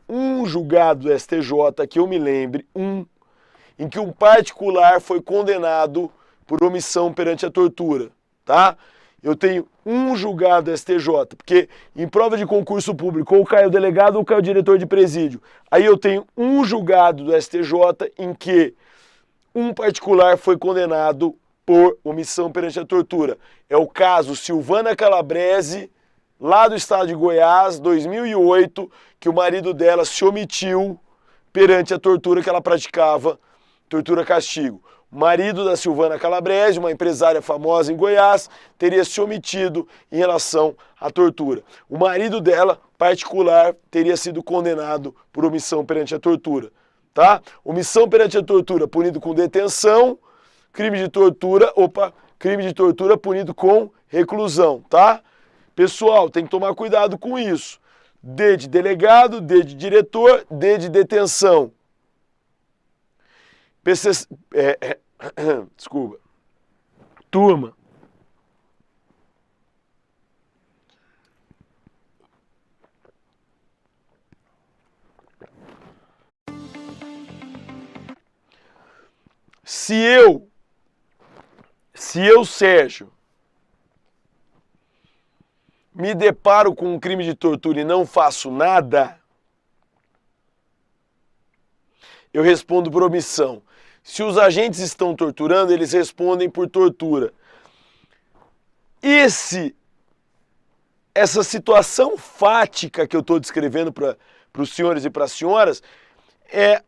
em que um particular foi condenado por omissão perante a tortura, tá? Eu tenho um julgado do STJ, porque em prova de concurso público ou cai o delegado ou cai o diretor de presídio. Aí eu tenho um julgado do STJ em que um particular foi condenado por omissão perante a tortura. É o caso Silvana Calabrese, lá do estado de Goiás, 2008, que o marido dela se omitiu perante a tortura que ela praticava, tortura-castigo. O marido da Silvana Calabrese, uma empresária famosa em Goiás, teria se omitido em relação à tortura. O marido dela, particular, teria sido condenado por omissão perante a tortura. Tá? Omissão perante a tortura punido com detenção, crime de tortura punido com reclusão, tá? Pessoal, tem que tomar cuidado com isso. D de delegado, D de diretor, D de detenção. Desculpa. Turma, Se eu, Sérgio, me deparo com um crime de tortura e não faço nada, eu respondo por omissão. Se os agentes estão torturando, eles respondem por tortura. Essa situação fática que eu estou descrevendo para os senhores e para as senhoras é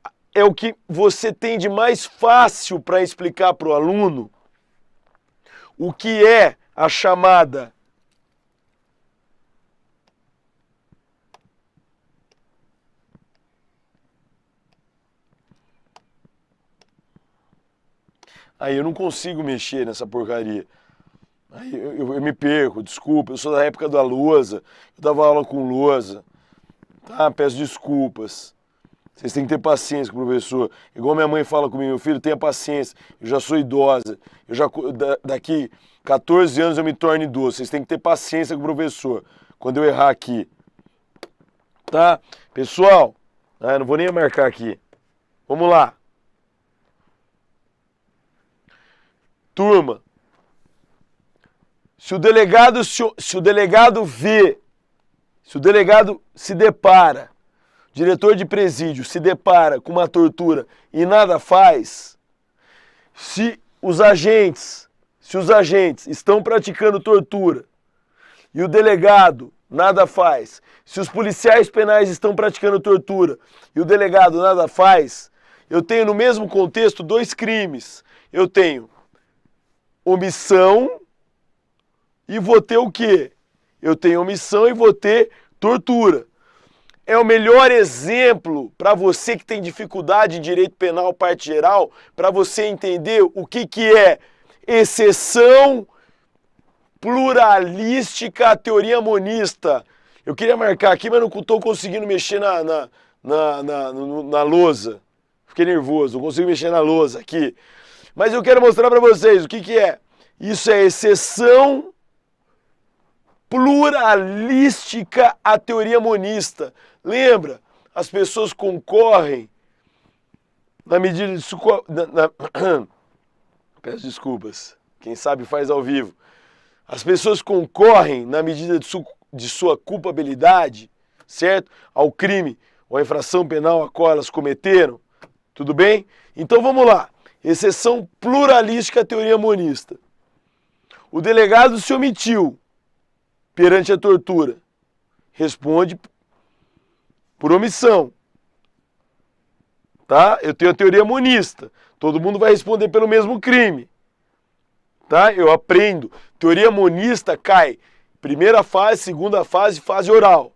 o que você tem de mais fácil para explicar para o aluno o que é a chamada Aí eu não consigo mexer nessa porcaria. Aí eu me perco, desculpa, eu sou da época da lousa, eu dava aula com lousa, tá? Peço desculpas. Vocês têm que ter paciência com o professor. Igual minha mãe fala comigo, meu filho, tenha paciência, eu já sou idosa, daqui 14 anos eu me torno idoso, vocês têm que ter paciência com o professor, quando eu errar aqui. Tá? Pessoal, eu não vou nem marcar aqui. Vamos lá. Turma, se o delegado se depara, diretor de presídio se depara com uma tortura e nada faz, se os agentes estão praticando tortura e o delegado nada faz, se os policiais penais estão praticando tortura e o delegado nada faz, eu tenho no mesmo contexto dois crimes. Eu tenho omissão e vou ter o quê? Eu tenho omissão e vou ter tortura. É o melhor exemplo para você que tem dificuldade em direito penal, parte geral, para você entender o que é exceção pluralística à teoria monista. Eu queria marcar aqui, mas não estou conseguindo mexer na lousa. Fiquei nervoso, não consigo mexer na lousa aqui. Mas eu quero mostrar para vocês o que é. Isso é exceção pluralística à teoria monista. Lembra? As pessoas concorrem na medida de Peço desculpas. Quem sabe faz ao vivo. As pessoas concorrem na medida de sua culpabilidade, certo? Ao crime ou à infração penal a qual elas cometeram. Tudo bem? Então vamos lá. Exceção pluralística à teoria monista. O delegado se omitiu perante a tortura. Responde por omissão. Tá? Eu tenho a teoria monista. Todo mundo vai responder pelo mesmo crime. Tá? Eu aprendo. Teoria monista cai primeira fase, segunda fase, fase oral.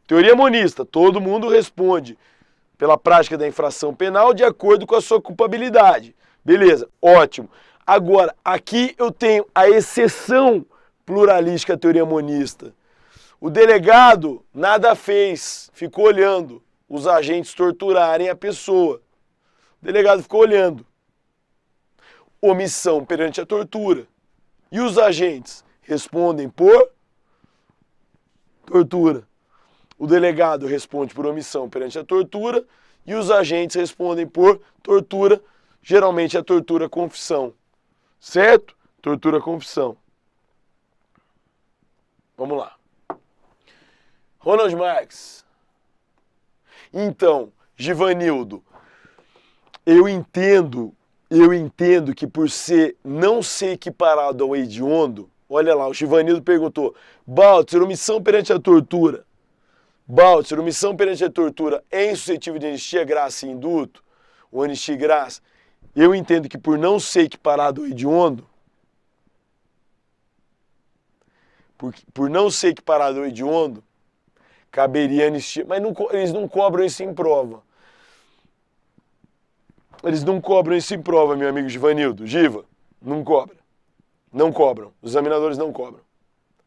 Teoria monista, todo mundo responde pela prática da infração penal de acordo com a sua culpabilidade. Beleza, ótimo. Agora, aqui eu tenho a exceção pluralística à teoria monista. O delegado nada fez, ficou olhando os agentes torturarem a pessoa. O delegado ficou olhando. Omissão perante a tortura. E os agentes respondem por tortura. O delegado responde por omissão perante a tortura e os agentes respondem por tortura, geralmente a tortura-confissão. Certo? Tortura-confissão. Vamos lá. Ronald Marx. Então, Givanildo, eu entendo que por não ser equiparado ao hediondo, olha lá, o Givanildo perguntou, Baltzer, omissão perante a tortura. Baltzer, omissão perante a tortura é insuscetível de anistia, graça e indulto? Ou anistia e graça? Eu entendo que por não ser equiparado ao hediondo, por não ser equiparado ao hediondo, caberia anistia. Mas eles não cobram isso em prova. Eles não cobram isso em prova, meu amigo Givanildo. Giva, não cobra. Não cobram. Os examinadores não cobram.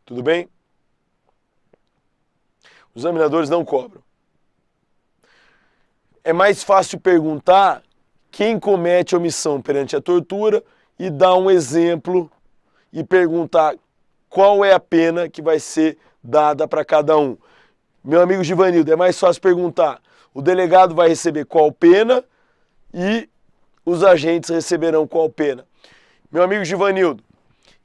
Tudo bem? Os examinadores não cobram. É mais fácil perguntar quem comete omissão perante a tortura e dar um exemplo e perguntar qual é a pena que vai ser dada para cada um. Meu amigo Givanildo, é mais fácil perguntar. O delegado vai receber qual pena e os agentes receberão qual pena? Meu amigo Givanildo,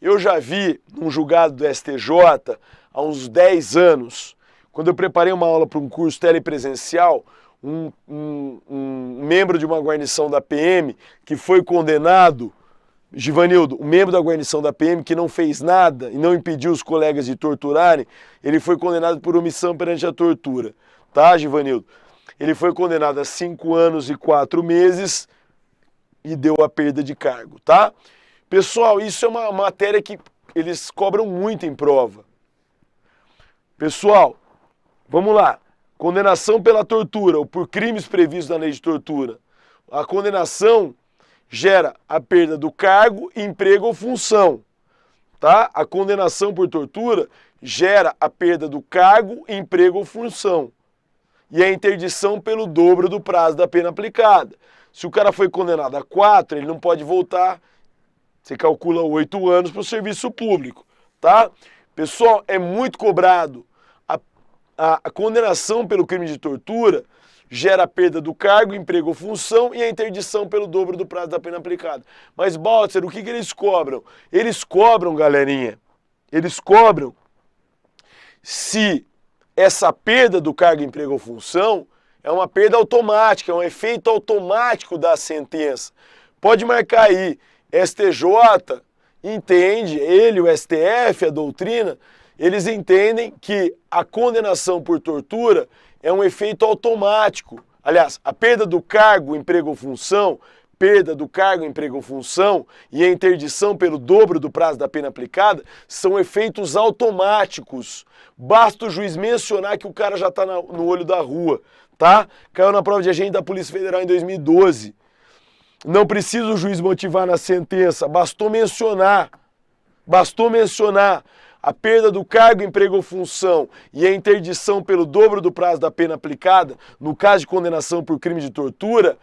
eu já vi num julgado do STJ há uns 10 anos, quando eu preparei uma aula para um curso telepresencial, um membro de uma guarnição da PM que foi condenado, Givanildo, um membro da guarnição da PM que não fez nada e não impediu os colegas de torturarem, ele foi condenado por omissão perante a tortura. Tá, Givanildo? Ele foi condenado a 5 anos e 4 meses e deu a perda de cargo, tá? Pessoal, isso é uma matéria que eles cobram muito em prova. Pessoal, vamos lá. Condenação pela tortura ou por crimes previstos na lei de tortura. A condenação gera a perda do cargo, emprego ou função. Tá? A condenação por tortura gera a perda do cargo, emprego ou função. E a interdição pelo dobro do prazo da pena aplicada. Se o cara foi condenado a 4, ele não pode voltar. Você calcula 8 anos para o serviço público. Tá? Pessoal, é muito cobrado. A condenação pelo crime de tortura gera a perda do cargo, emprego ou função e a interdição pelo dobro do prazo da pena aplicada. Mas, Baltzer, o que eles cobram? Eles cobram, galerinha, eles cobram se essa perda do cargo, emprego ou função é uma perda automática, é um efeito automático da sentença. Pode marcar aí, STJ entende, ele, o STF, a doutrina, eles entendem que a condenação por tortura é um efeito automático. Aliás, a perda do cargo, emprego ou função, perda do cargo, emprego ou função e a interdição pelo dobro do prazo da pena aplicada são efeitos automáticos. Basta o juiz mencionar que o cara já está no olho da rua, tá? Caiu na prova de agente da Polícia Federal em 2012. Não precisa o juiz motivar na sentença, bastou mencionar. A perda do cargo, emprego ou função e a interdição pelo dobro do prazo da pena aplicada, no caso de condenação por crime de tortura,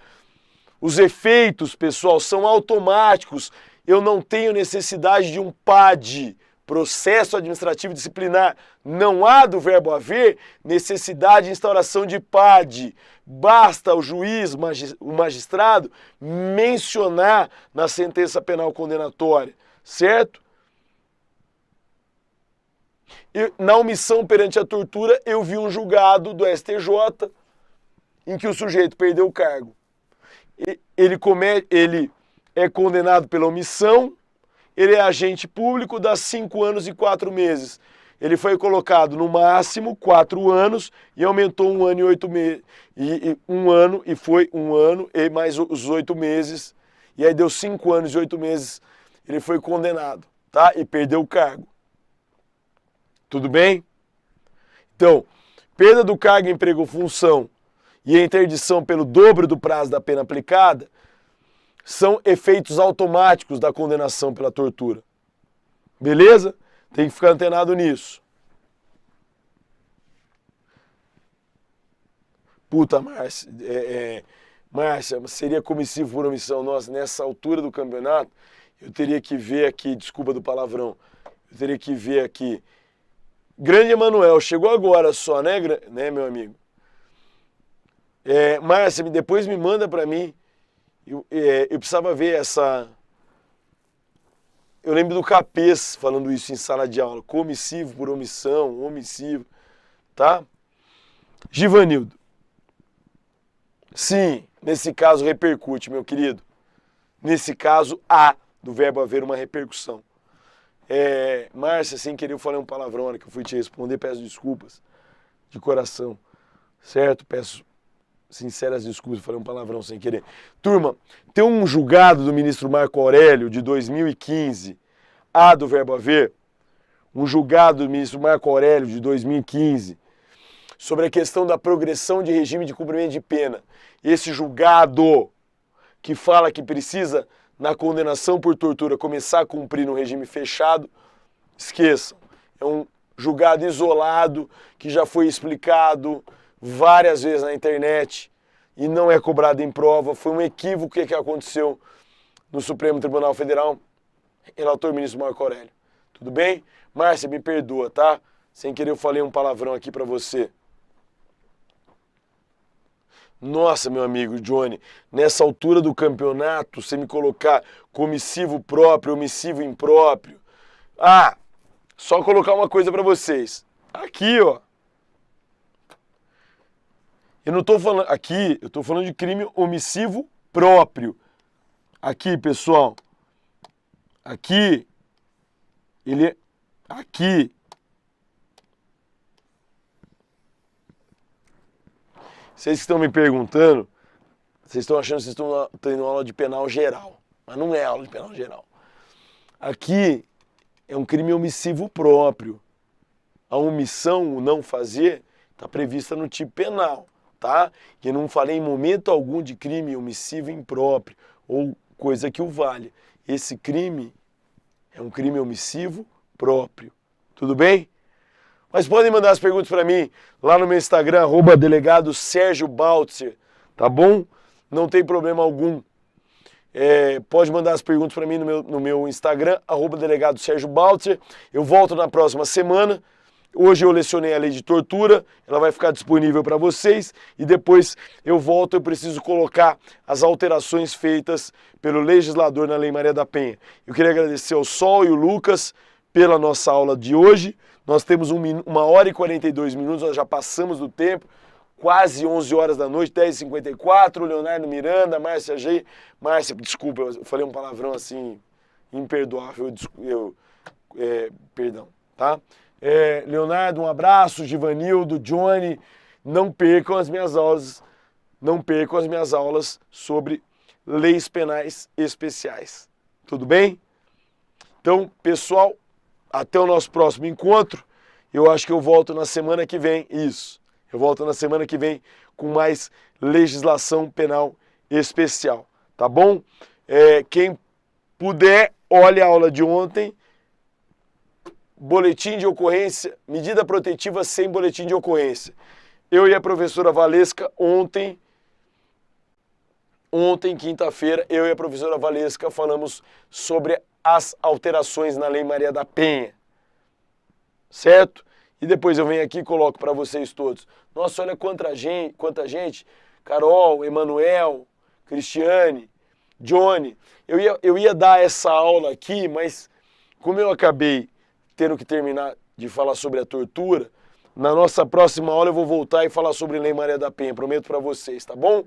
os efeitos, pessoal, são automáticos. Eu não tenho necessidade de um PAD, processo administrativo disciplinar. Não há, do verbo haver, necessidade de instauração de PAD. Basta o juiz, o magistrado, mencionar na sentença penal condenatória, certo? Na omissão perante a tortura, eu vi um julgado do STJ em que o sujeito perdeu o cargo. Ele é condenado pela omissão, ele é agente público, dá 5 anos e 4 meses. Ele foi colocado no máximo 4 anos e aumentou 1 ano e 8 meses. E foi 1 ano e mais os 8 meses. E aí deu 5 anos e 8 meses. Ele foi condenado, tá? E perdeu o cargo. Tudo bem? Então, perda do cargo, emprego ou função e a interdição pelo dobro do prazo da pena aplicada são efeitos automáticos da condenação pela tortura. Beleza? Tem que ficar antenado nisso. Puta, Márcia, Márcia, seria comissivo por omissão. Nossa, nessa altura do campeonato, eu teria que ver aqui, desculpa do palavrão, eu teria que ver aqui. Grande Emanuel, chegou agora só, né, meu amigo? Márcia, depois me manda para mim. Eu precisava ver essa... Eu lembro do Capês falando isso em sala de aula. Comissivo por omissão, omissivo, tá? Givanildo. Sim, nesse caso repercute, meu querido. Nesse caso, há do verbo haver uma repercussão. Márcia, sem querer eu falei um palavrão na hora que eu fui te responder, peço desculpas de coração, certo? Peço sinceras desculpas, falei um palavrão sem querer. Turma, tem um julgado do ministro Marco Aurélio de 2015, do verbo haver, um julgado do ministro Marco Aurélio de 2015, sobre a questão da progressão de regime de cumprimento de pena. Esse julgado que fala que precisa, na condenação por tortura, começar a cumprir no regime fechado, esqueçam. É um julgado isolado, que já foi explicado várias vezes na internet e não é cobrado em prova. Foi um equívoco que aconteceu no Supremo Tribunal Federal, relator ministro Marco Aurélio. Tudo bem? Márcia, me perdoa, tá? Sem querer eu falei um palavrão aqui pra você. Nossa, meu amigo Johnny, nessa altura do campeonato, você me colocar comissivo próprio, omissivo impróprio. Ah, só colocar uma coisa pra vocês. Aqui, ó. Eu não tô falando aqui, eu tô falando de crime omissivo próprio. Aqui, pessoal. Aqui. Ele é aqui. Vocês que estão me perguntando, vocês estão achando que vocês estão tendo aula de penal geral. Mas não é aula de penal geral. Aqui é um crime omissivo próprio. A omissão, o não fazer, está prevista no tipo penal, tá? E eu não falei em momento algum de crime omissivo impróprio ou coisa que o valha. Esse crime é um crime omissivo próprio. Tudo bem? Mas podem mandar as perguntas para mim lá no meu Instagram, @delegado Sérgio Baltzer, tá bom? Não tem problema algum. Pode mandar as perguntas para mim no meu Instagram, @delegado Sérgio Baltzer. Eu volto na próxima semana. Hoje eu lecionei a lei de tortura, ela vai ficar disponível para vocês e depois eu volto, eu preciso colocar as alterações feitas pelo legislador na Lei Maria da Penha. Eu queria agradecer ao Sol e o Lucas pela nossa aula de hoje. Nós temos 1h42, nós já passamos do tempo, quase 11 horas da noite, 10h54, Leonardo Miranda, Márcia G. Márcia, desculpa, eu falei um palavrão assim, imperdoável, perdão, tá? Leonardo, um abraço, Givanildo, Johnny, não percam as minhas aulas sobre leis penais especiais. Tudo bem? Então, pessoal, até o nosso próximo encontro. Eu acho que eu volto na semana que vem. Isso. Eu volto na semana que vem com mais legislação penal especial. Tá bom? Quem puder, olhe a aula de ontem. Boletim de ocorrência, medida protetiva sem boletim de ocorrência. Eu e a professora Valesca ontem, quinta-feira, eu e a professora Valesca falamos sobre as alterações na Lei Maria da Penha. Certo? E depois eu venho aqui e coloco para vocês todos. Nossa, olha quanta gente. Carol, Emanuel, Cristiane, Johnny. Eu ia dar essa aula aqui, mas como eu acabei tendo que terminar de falar sobre a tortura, na nossa próxima aula eu vou voltar e falar sobre Lei Maria da Penha, prometo para vocês, tá bom?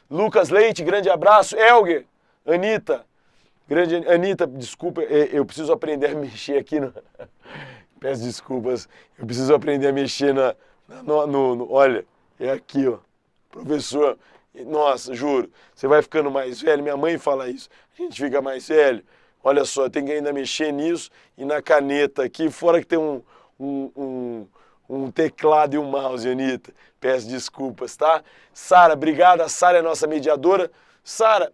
Lucas Leite, grande abraço. Elger, Anitta, Anitta, desculpa, eu preciso aprender a mexer aqui no... Peço desculpas, eu preciso aprender a mexer olha, é aqui, ó, professor, nossa, juro, você vai ficando mais velho, minha mãe fala isso, a gente fica mais velho. Olha só, eu tenho que ainda mexer nisso e na caneta aqui, fora que tem um teclado e um mouse, Anitta. Peço desculpas, tá? Sara, obrigada. A Sara é nossa mediadora. Sara,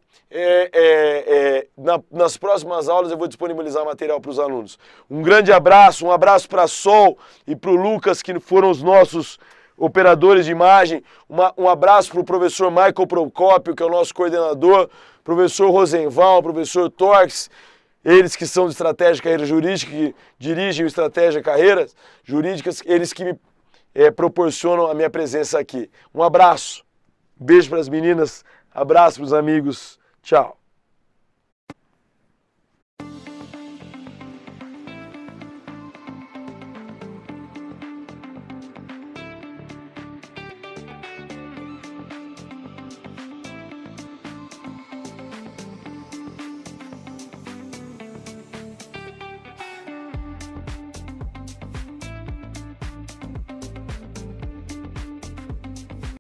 nas próximas aulas eu vou disponibilizar material para os alunos. Um grande abraço, um abraço para a Sol e para o Lucas, que foram os nossos operadores de imagem. Um abraço para o professor Michael Procópio, que é o nosso coordenador, professor Rosenval, professor Torques, eles que são de Estratégia Carreira Jurídica, que dirigem o Estratégia Carreiras Jurídicas, eles que me proporcionam a minha presença aqui. Um abraço, beijo para as meninas, abraço para os amigos, tchau.